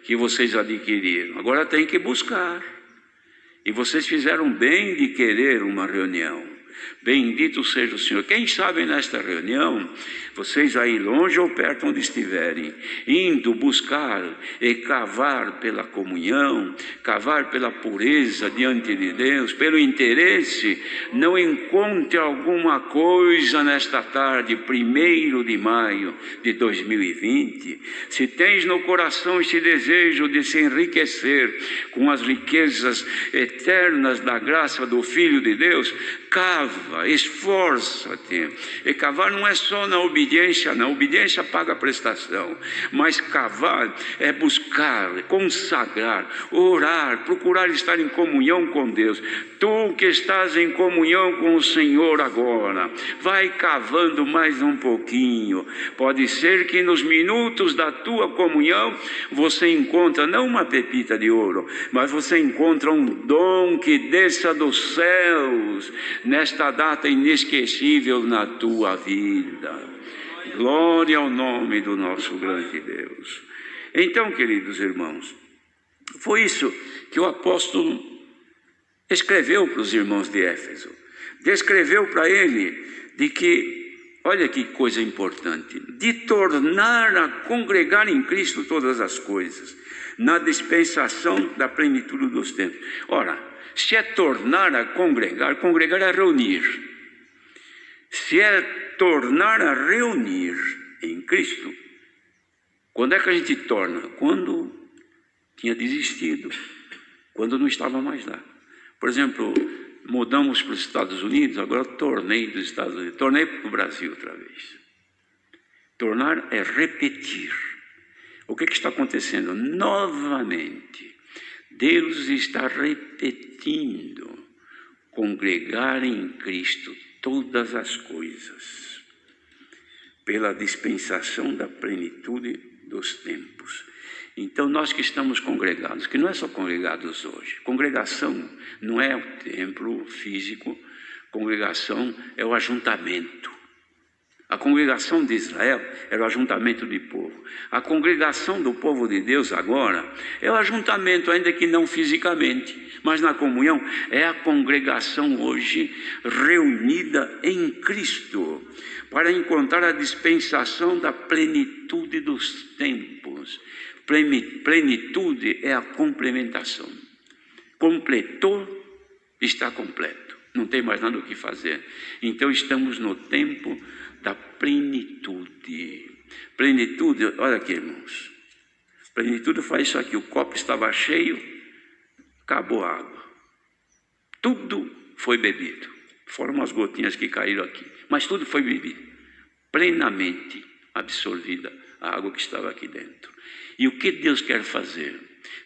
que vocês adquiriram. Agora tem que buscar, e vocês fizeram bem de querer uma reunião. Bendito seja o Senhor. Quem sabe nesta reunião, vocês aí longe ou perto onde estiverem, indo buscar e cavar pela comunhão, cavar pela pureza diante de Deus, pelo interesse, não encontre alguma coisa nesta tarde, 1º de maio de 2020. Se tens no coração este desejo de se enriquecer com as riquezas eternas da graça do Filho de Deus, cava, esforça-te. E cavar não é só na obediência, não. Obediência paga a prestação. Mas cavar é buscar, consagrar, orar, procurar estar em comunhão com Deus. Tu que estás em comunhão com o Senhor agora, vai cavando mais um pouquinho. Pode ser que nos minutos da tua comunhão você encontra não uma pepita de ouro, mas você encontra um dom que desça dos céus nesta data inesquecível na tua vida. Glória ao nome do nosso grande Deus. Então, queridos irmãos, foi isso que o apóstolo escreveu para os irmãos de Éfeso. Descreveu para ele de que, olha que coisa importante, de tornar a congregar em Cristo todas as coisas, na dispensação da plenitude dos tempos. Ora, se é tornar a congregar, congregar é reunir. Se é tornar a reunir em Cristo, quando é que a gente torna? Quando tinha desistido, quando não estava mais lá. Por exemplo, mudamos para os Estados Unidos, agora tornei dos Estados Unidos, tornei para o Brasil outra vez. Tornar é repetir. O que está acontecendo? Novamente, Deus está repetindo, congregar em Cristo todas as coisas, pela dispensação da plenitude dos tempos. Então nós que estamos congregados, que não é só congregados hoje, congregação não é o templo físico, congregação é o ajuntamento. A congregação de Israel era o ajuntamento de povo. A congregação do povo de Deus agora é o ajuntamento, ainda que não fisicamente, mas na comunhão é a congregação hoje reunida em Cristo, para encontrar a dispensação da plenitude dos tempos. Plenitude é a complementação. Completou, está completo. Não tem mais nada o que fazer. Então estamos no tempo da plenitude. Plenitude, olha aqui, irmãos. Plenitude faz isso aqui. O copo estava cheio, acabou a água. Tudo foi bebido. Foram umas gotinhas que caíram aqui. Mas tudo foi bebido. Plenamente absorvida a água que estava aqui dentro. E o que Deus quer fazer?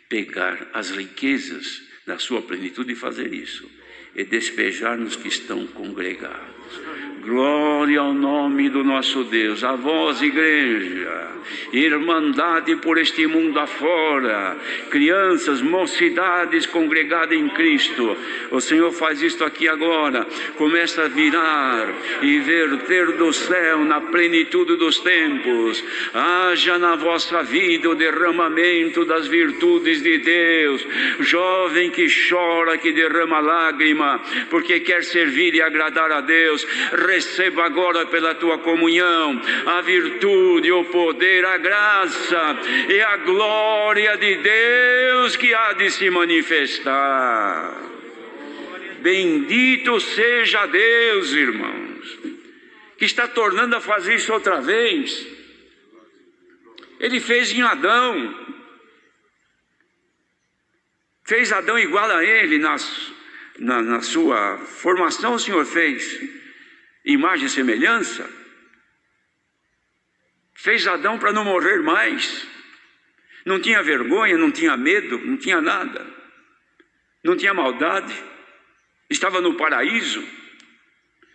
Pegar as riquezas da sua plenitude e fazer isso. E despejar nos que estão congregados. Glória ao nome do nosso Deus. A vós, igreja, irmandade por este mundo afora, crianças, mocidades congregadas em Cristo. O Senhor faz isto aqui agora. Começa a virar e verter do céu na plenitude dos tempos. Haja na vossa vida o derramamento das virtudes de Deus. Jovem que chora, que derrama lágrima, porque quer servir e agradar a Deus, receba agora pela tua comunhão a virtude, o poder, a graça e a glória de Deus que há de se manifestar. Bendito seja Deus, irmãos, que está tornando a fazer isso outra vez. Ele fez em Adão, fez Adão igual a ele na sua formação o Senhor fez imagem e semelhança. Fez Adão para não morrer mais. Não tinha vergonha, não tinha medo, não tinha nada. Não tinha maldade. Estava no paraíso.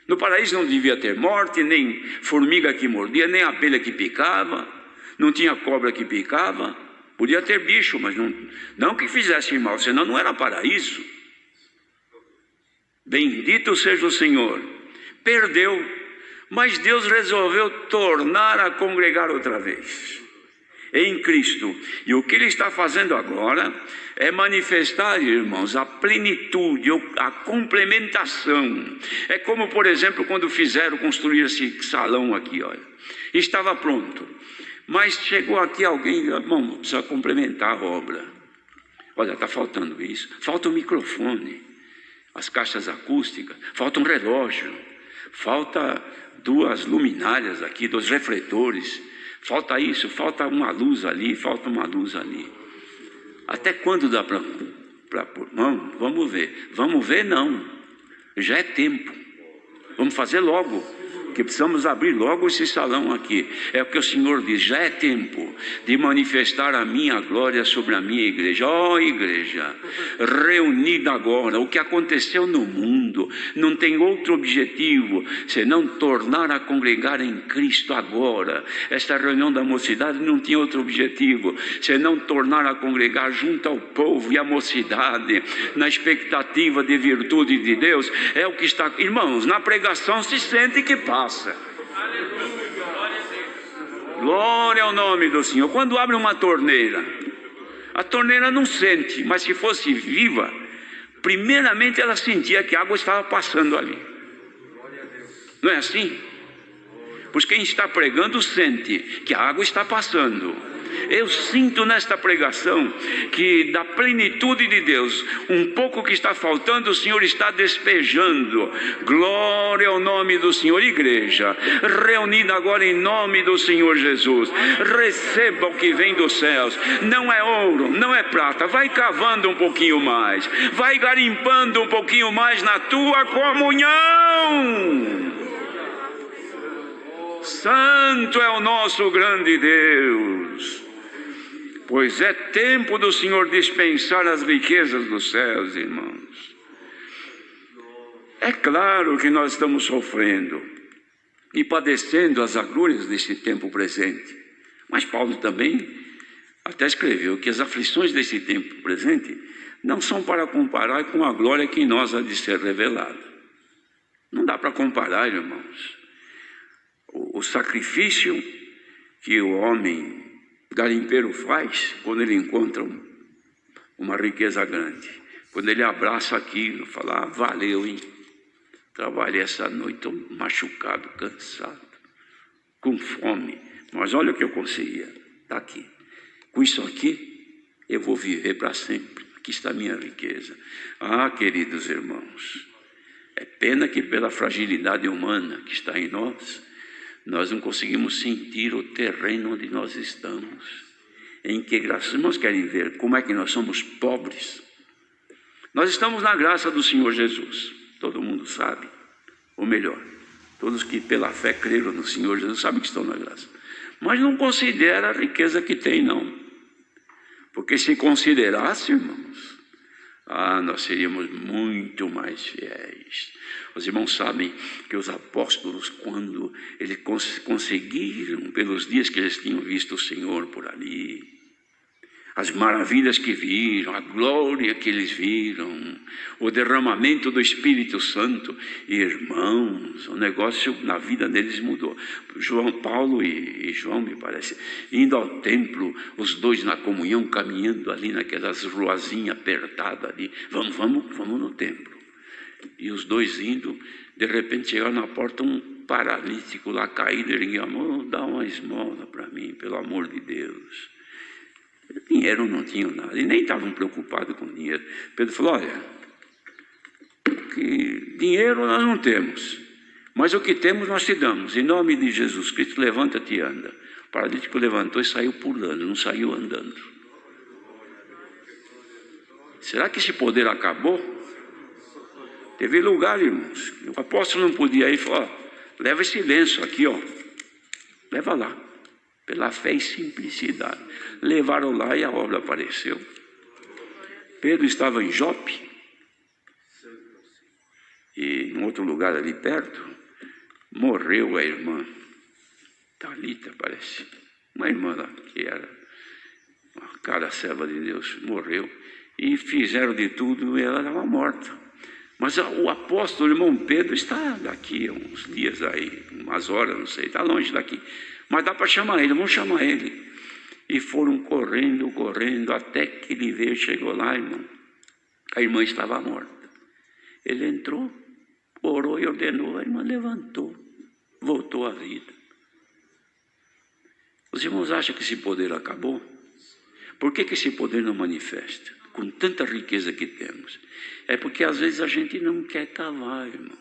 No paraíso não devia ter morte, nem formiga que mordia, nem abelha que picava. Não tinha cobra que picava. Podia ter bicho, mas não que fizesse mal, senão não era paraíso. Bendito seja o Senhor. Perdeu, mas Deus resolveu tornar a congregar outra vez em Cristo. E o que Ele está fazendo agora é manifestar, irmãos, a plenitude, a complementação. É como, por exemplo, quando construir esse salão aqui, olha. Estava pronto, mas chegou aqui alguém, irmão, precisa complementar a obra. Olha, está faltando isso, falta um microfone, as caixas acústicas, falta um relógio, falta 2 luminárias aqui, 2 refletores, falta isso, falta uma luz ali, falta uma luz ali. Até quando dá para pôr? Não, vamos ver não, já é tempo, vamos fazer logo, que precisamos abrir logo esse salão aqui. É o que o Senhor diz, já é tempo de manifestar a minha glória sobre a minha igreja. Ó igreja, reunida agora, o que aconteceu no mundo não tem outro objetivo senão tornar a congregar em Cristo agora. Esta reunião da mocidade não tinha outro objetivo senão tornar a congregar junto ao povo e à mocidade, na expectativa de virtude de Deus. É o que está, irmãos, na pregação se sente que passa. Glória ao nome do Senhor. Quando abre uma torneira, a torneira não sente, mas se fosse viva, primeiramente ela sentia que a água estava passando ali. Não é assim? Pois quem está pregando sente que a água está passando. Eu sinto nesta pregação que da plenitude de Deus, um pouco que está faltando, o Senhor está despejando. Glória ao nome do Senhor. Igreja, reunida agora em nome do Senhor Jesus, receba o que vem dos céus. Não é ouro, não é prata. Vai cavando um pouquinho mais, vai garimpando um pouquinho mais na tua comunhão. Santo é o nosso grande Deus. Pois é tempo do Senhor dispensar as riquezas dos céus, irmãos. É claro que nós estamos sofrendo e padecendo as agruras desse tempo presente. Mas Paulo também até escreveu que as aflições desse tempo presente não são para comparar com a glória que em nós há de ser revelada. Não dá para comparar, irmãos. O sacrifício que o homem garimpeiro faz quando ele encontra uma riqueza grande, quando ele abraça aquilo, fala, valeu, hein? Trabalhei essa noite, estou machucado, cansado, com fome, mas olha o que eu conseguia, está aqui. Com isso aqui, eu vou viver para sempre. Aqui está a minha riqueza. Ah, queridos irmãos, é pena que pela fragilidade humana que está em nós não conseguimos sentir o terreno onde nós estamos. Em que graça? Os irmãos querem ver como é que nós somos pobres? Nós estamos na graça do Senhor Jesus. Todo mundo sabe. Ou melhor, todos que pela fé creram no Senhor Jesus sabem que estão na graça. Mas não considera a riqueza que tem, não. Porque se considerasse, irmãos, nós seríamos muito mais fiéis. Os irmãos sabem que os apóstolos, quando eles conseguiram, pelos dias que eles tinham visto o Senhor por ali, as maravilhas que viram, a glória que eles viram, o derramamento do Espírito Santo, irmãos, o negócio na vida deles mudou. Paulo e João, me parece, indo ao templo, os dois na comunhão, caminhando ali naquelas ruazinhas apertadas ali, vamos no templo. E os dois indo, de repente chegaram na porta um paralítico lá caído, ele amor, dá uma esmola para mim, pelo amor de Deus. Dinheiro não tinham nada, e nem estavam preocupados com dinheiro. Pedro falou, olha, que dinheiro nós não temos, mas o que temos nós te damos, em nome de Jesus Cristo, levanta-te e anda. O paralítico levantou e saiu pulando, não saiu andando. Será que esse poder acabou? Teve lugar, irmãos, o apóstolo não podia ir e falar: leva esse lenço aqui, ó, leva lá, pela fé e simplicidade. Levaram lá e a obra apareceu. Pedro estava em Jope, e em outro lugar ali perto, morreu a irmã Talita, parece, uma irmã lá, que era uma cara serva de Deus, morreu, e fizeram de tudo, e ela estava morta. Mas o apóstolo, o irmão Pedro, está daqui uns dias aí, umas horas, não sei, está longe daqui, mas dá para chamar ele, vamos chamar ele. E foram correndo, até que ele veio, chegou lá, irmão, a irmã estava morta. Ele entrou, orou e ordenou, a irmã levantou, voltou à vida. Os irmãos acham que esse poder acabou? Por que esse poder não manifesta? Com tanta riqueza que temos. É porque às vezes a gente não quer cavar, irmãos.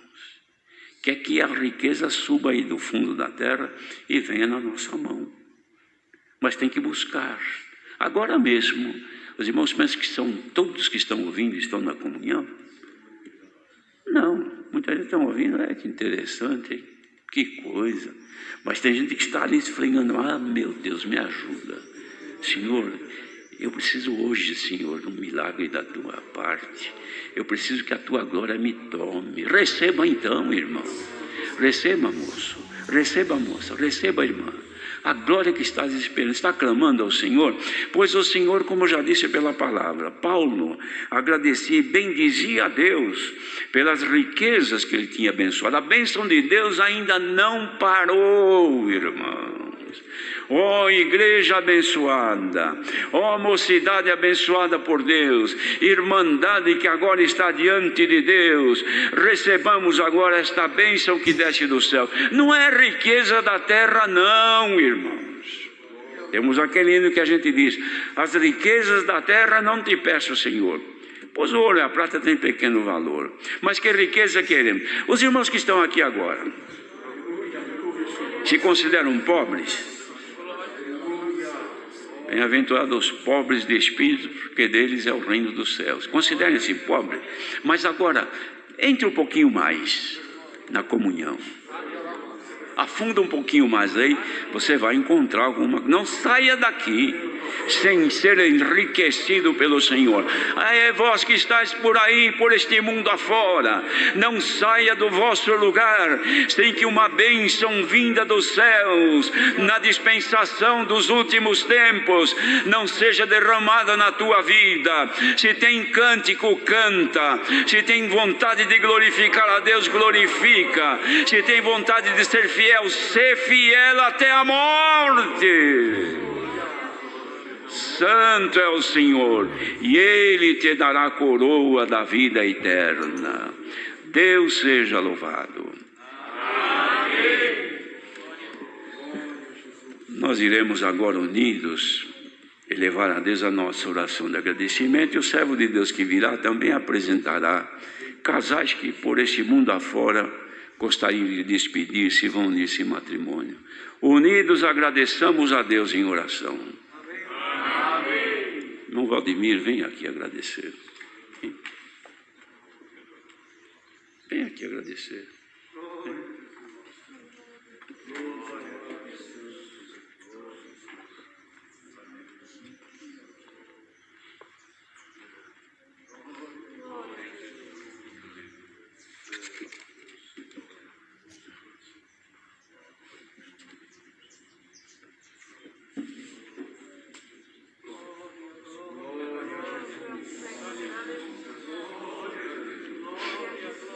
Quer que a riqueza suba aí do fundo da terra e venha na nossa mão. Mas tem que buscar. Agora mesmo, os irmãos pensam que são todos que estão ouvindo, estão na comunhão? Não, muita gente está ouvindo, que interessante, hein? Que coisa. Mas tem gente que está ali se fregando: ah, meu Deus, me ajuda. Senhor, eu preciso hoje, Senhor, de um milagre da tua parte. Eu preciso que a tua glória me tome. Receba então, irmão. Receba, moço. Receba, moça. Receba, irmã. A glória que estás esperando, está clamando ao Senhor, pois o Senhor, como eu já disse pela palavra, Paulo agradecia e bendizia a Deus pelas riquezas que ele tinha abençoado. A bênção de Deus ainda não parou, irmãos. Ó igreja abençoada, ó mocidade abençoada por Deus, irmandade que agora está diante de Deus, recebamos agora esta bênção que desce do céu. Não é riqueza da terra não, irmãos. Temos aquele hino que a gente diz: as riquezas da terra não te peço, Senhor, pois o ouro e a prata têm pequeno valor. Mas que riqueza queremos? Os irmãos que estão aqui agora se consideram pobres? Bem-aventurados os pobres de espírito, porque deles é o reino dos céus. Considerem-se pobres. Mas agora, entre um pouquinho mais na comunhão. Afunda um pouquinho mais aí, você vai encontrar alguma. Não saia daqui sem ser enriquecido pelo Senhor. É vós que estáis por aí, por este mundo afora, não saia do vosso lugar sem que uma bênção vinda dos céus, na dispensação dos últimos tempos, não seja derramada na tua vida. Se tem cântico, canta. Se tem vontade de glorificar a Deus, glorifica. Se tem vontade de ser fiel, ser fiel até a morte. Santo é o Senhor, e Ele te dará a coroa da vida eterna. Deus seja louvado. Amém. Nós iremos agora unidos elevar a Deus a nossa oração de agradecimento, e o servo de Deus que virá também apresentará casais que por este mundo afora gostariam de despedir-se e vão unir-se em matrimônio. Unidos agradeçamos a Deus em oração. Irmão Valdemir, vem aqui agradecer. Vem aqui agradecer.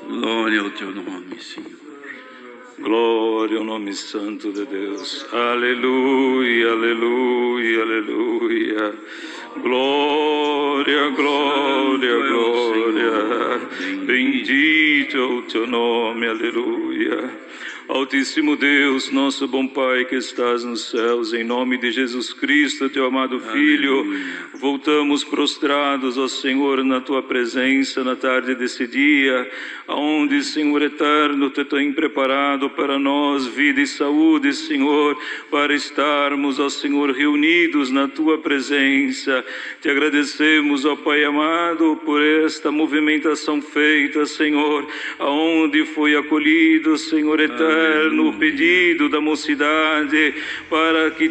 Glória ao teu nome, Senhor. Glória ao nome santo de Deus. Aleluia, aleluia, aleluia. Glória, glória, glória. Bendito é o teu nome, aleluia. Altíssimo Deus, nosso bom Pai que estás nos céus, em nome de Jesus Cristo, teu amado Filho, voltamos prostrados, ó Senhor, na tua presença na tarde desse dia, aonde, Senhor eterno, tu tem preparado para nós vida e saúde, Senhor, para estarmos, ó Senhor, reunidos na tua presença. Te agradecemos, ó Pai amado, por esta movimentação feita, Senhor, aonde foi acolhido, Senhor eterno, o pedido da mocidade, para que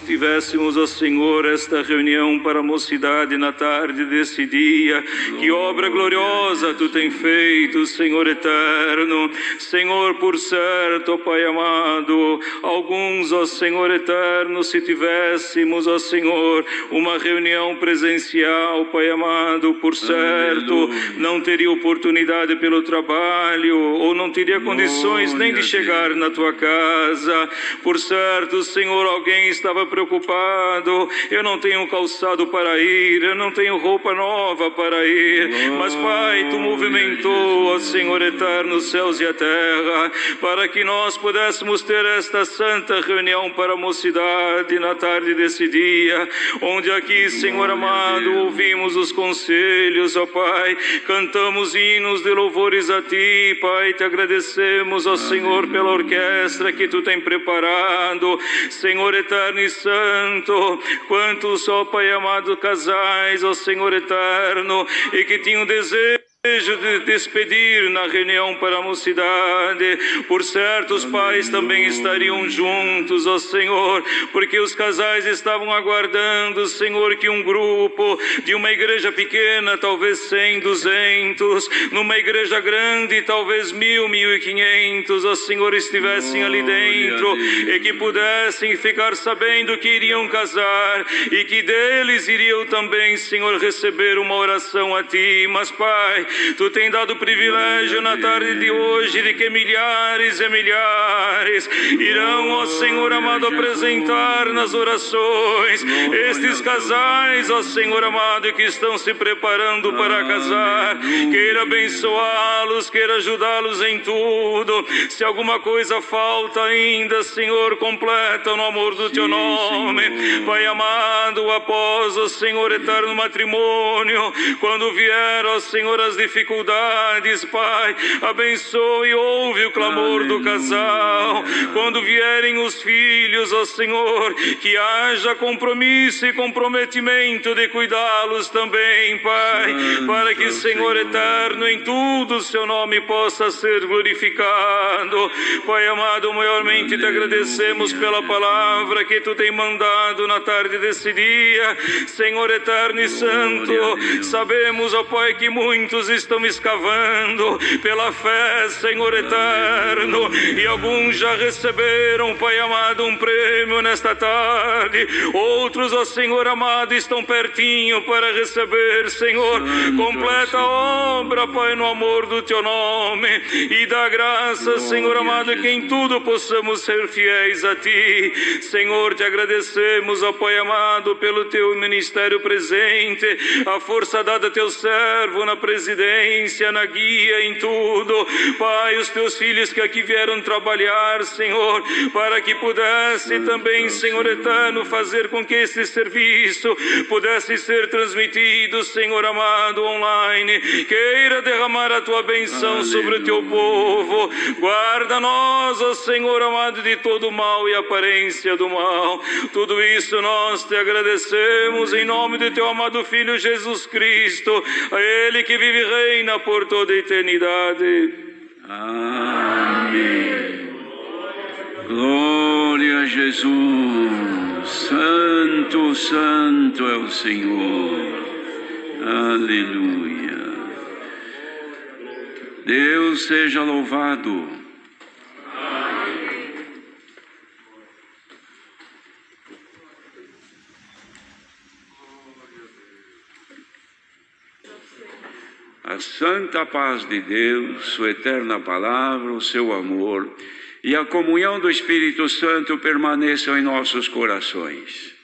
tivéssemos, ó Senhor, esta reunião para a mocidade na tarde desse dia. Que obra gloriosa tu tem feito, Senhor eterno. Senhor, por certo, ó Pai amado, alguns, ó Senhor eterno, se tivéssemos, ó Senhor, uma reunião presencial, Pai amado, por certo, não teria oportunidade pelo trabalho, ou não teria condições nem de chegar na tua casa. Por certo, Senhor, alguém estava preocupado: eu não tenho calçado para ir, eu não tenho roupa nova para ir. Mas, Pai, tu movimentou, ó Senhor eterno, os céus e a terra, para que nós pudéssemos ter esta santa reunião para a mocidade na tarde desse dia, onde aqui, Senhor amado, ouvimos os conselhos, ó Pai, cantamos hinos de louvores a ti, Pai. Te agradecemos, ó Senhor, pela orquestra que tu tem preparado, Senhor eterno e santo. Quantos, ó Pai amado, casais, ó Senhor eterno, e que tinham desejo de despedir na reunião para a mocidade. Por certo, os pais também estariam juntos, ó Senhor, porque os casais estavam aguardando, Senhor, que um grupo de uma igreja pequena, talvez 100, 200, numa igreja grande, talvez 1000, 1500, ó Senhor, estivessem ali dentro e que pudessem ficar sabendo que iriam casar e que deles iriam também, Senhor, receber uma oração a ti. Mas, Pai, tu tem dado o privilégio na tarde de hoje de que milhares e milhares irão, ó Senhor amado, apresentar nas orações estes casais, ó Senhor amado, que estão se preparando para casar. Queira abençoá-los, queira ajudá-los em tudo. Se alguma coisa falta ainda, Senhor, completa no amor do teu nome. Pai amado, após, ó Senhor eterno, matrimônio, quando vier, ó Senhor, as dificuldades, Pai, abençoe e ouve o clamor do casal. Quando vierem os filhos, ó Senhor, que haja compromisso e comprometimento de cuidá-los também, Pai, para que, Senhor eterno, em tudo o seu nome possa ser glorificado. Pai amado, maiormente te agradecemos pela palavra que tu tem mandado na tarde desse dia, Senhor eterno e santo. Sabemos, ó Pai, que muitos estão escavando pela fé, Senhor eterno, e alguns já receberam, Pai amado, um prêmio nesta tarde. Outros, ó Senhor amado, estão pertinho para receber, Senhor. Completa a obra, Pai, no amor do teu nome, e dá graça, Senhor amado, que em tudo possamos ser fiéis a ti. Senhor, te agradecemos, ó Pai amado, pelo teu ministério presente, a força dada a teu servo na presidência, na guia, em tudo. Pai, os teus filhos que aqui vieram trabalhar, Senhor, para que pudesse também, Senhor eterno, fazer com que esse serviço pudesse ser transmitido, Senhor amado, online. Queira derramar a tua benção sobre o teu povo. Guarda nós, ó Senhor amado, de todo mal e aparência do mal. Tudo isso nós te agradecemos em nome do teu amado Filho Jesus Cristo, a Ele que vive e reina por toda a eternidade. Amém. Glória a Jesus. Santo, santo é o Senhor. Aleluia. Deus seja louvado. A santa paz de Deus, sua eterna palavra, o seu amor e a comunhão do Espírito Santo permaneçam em nossos corações.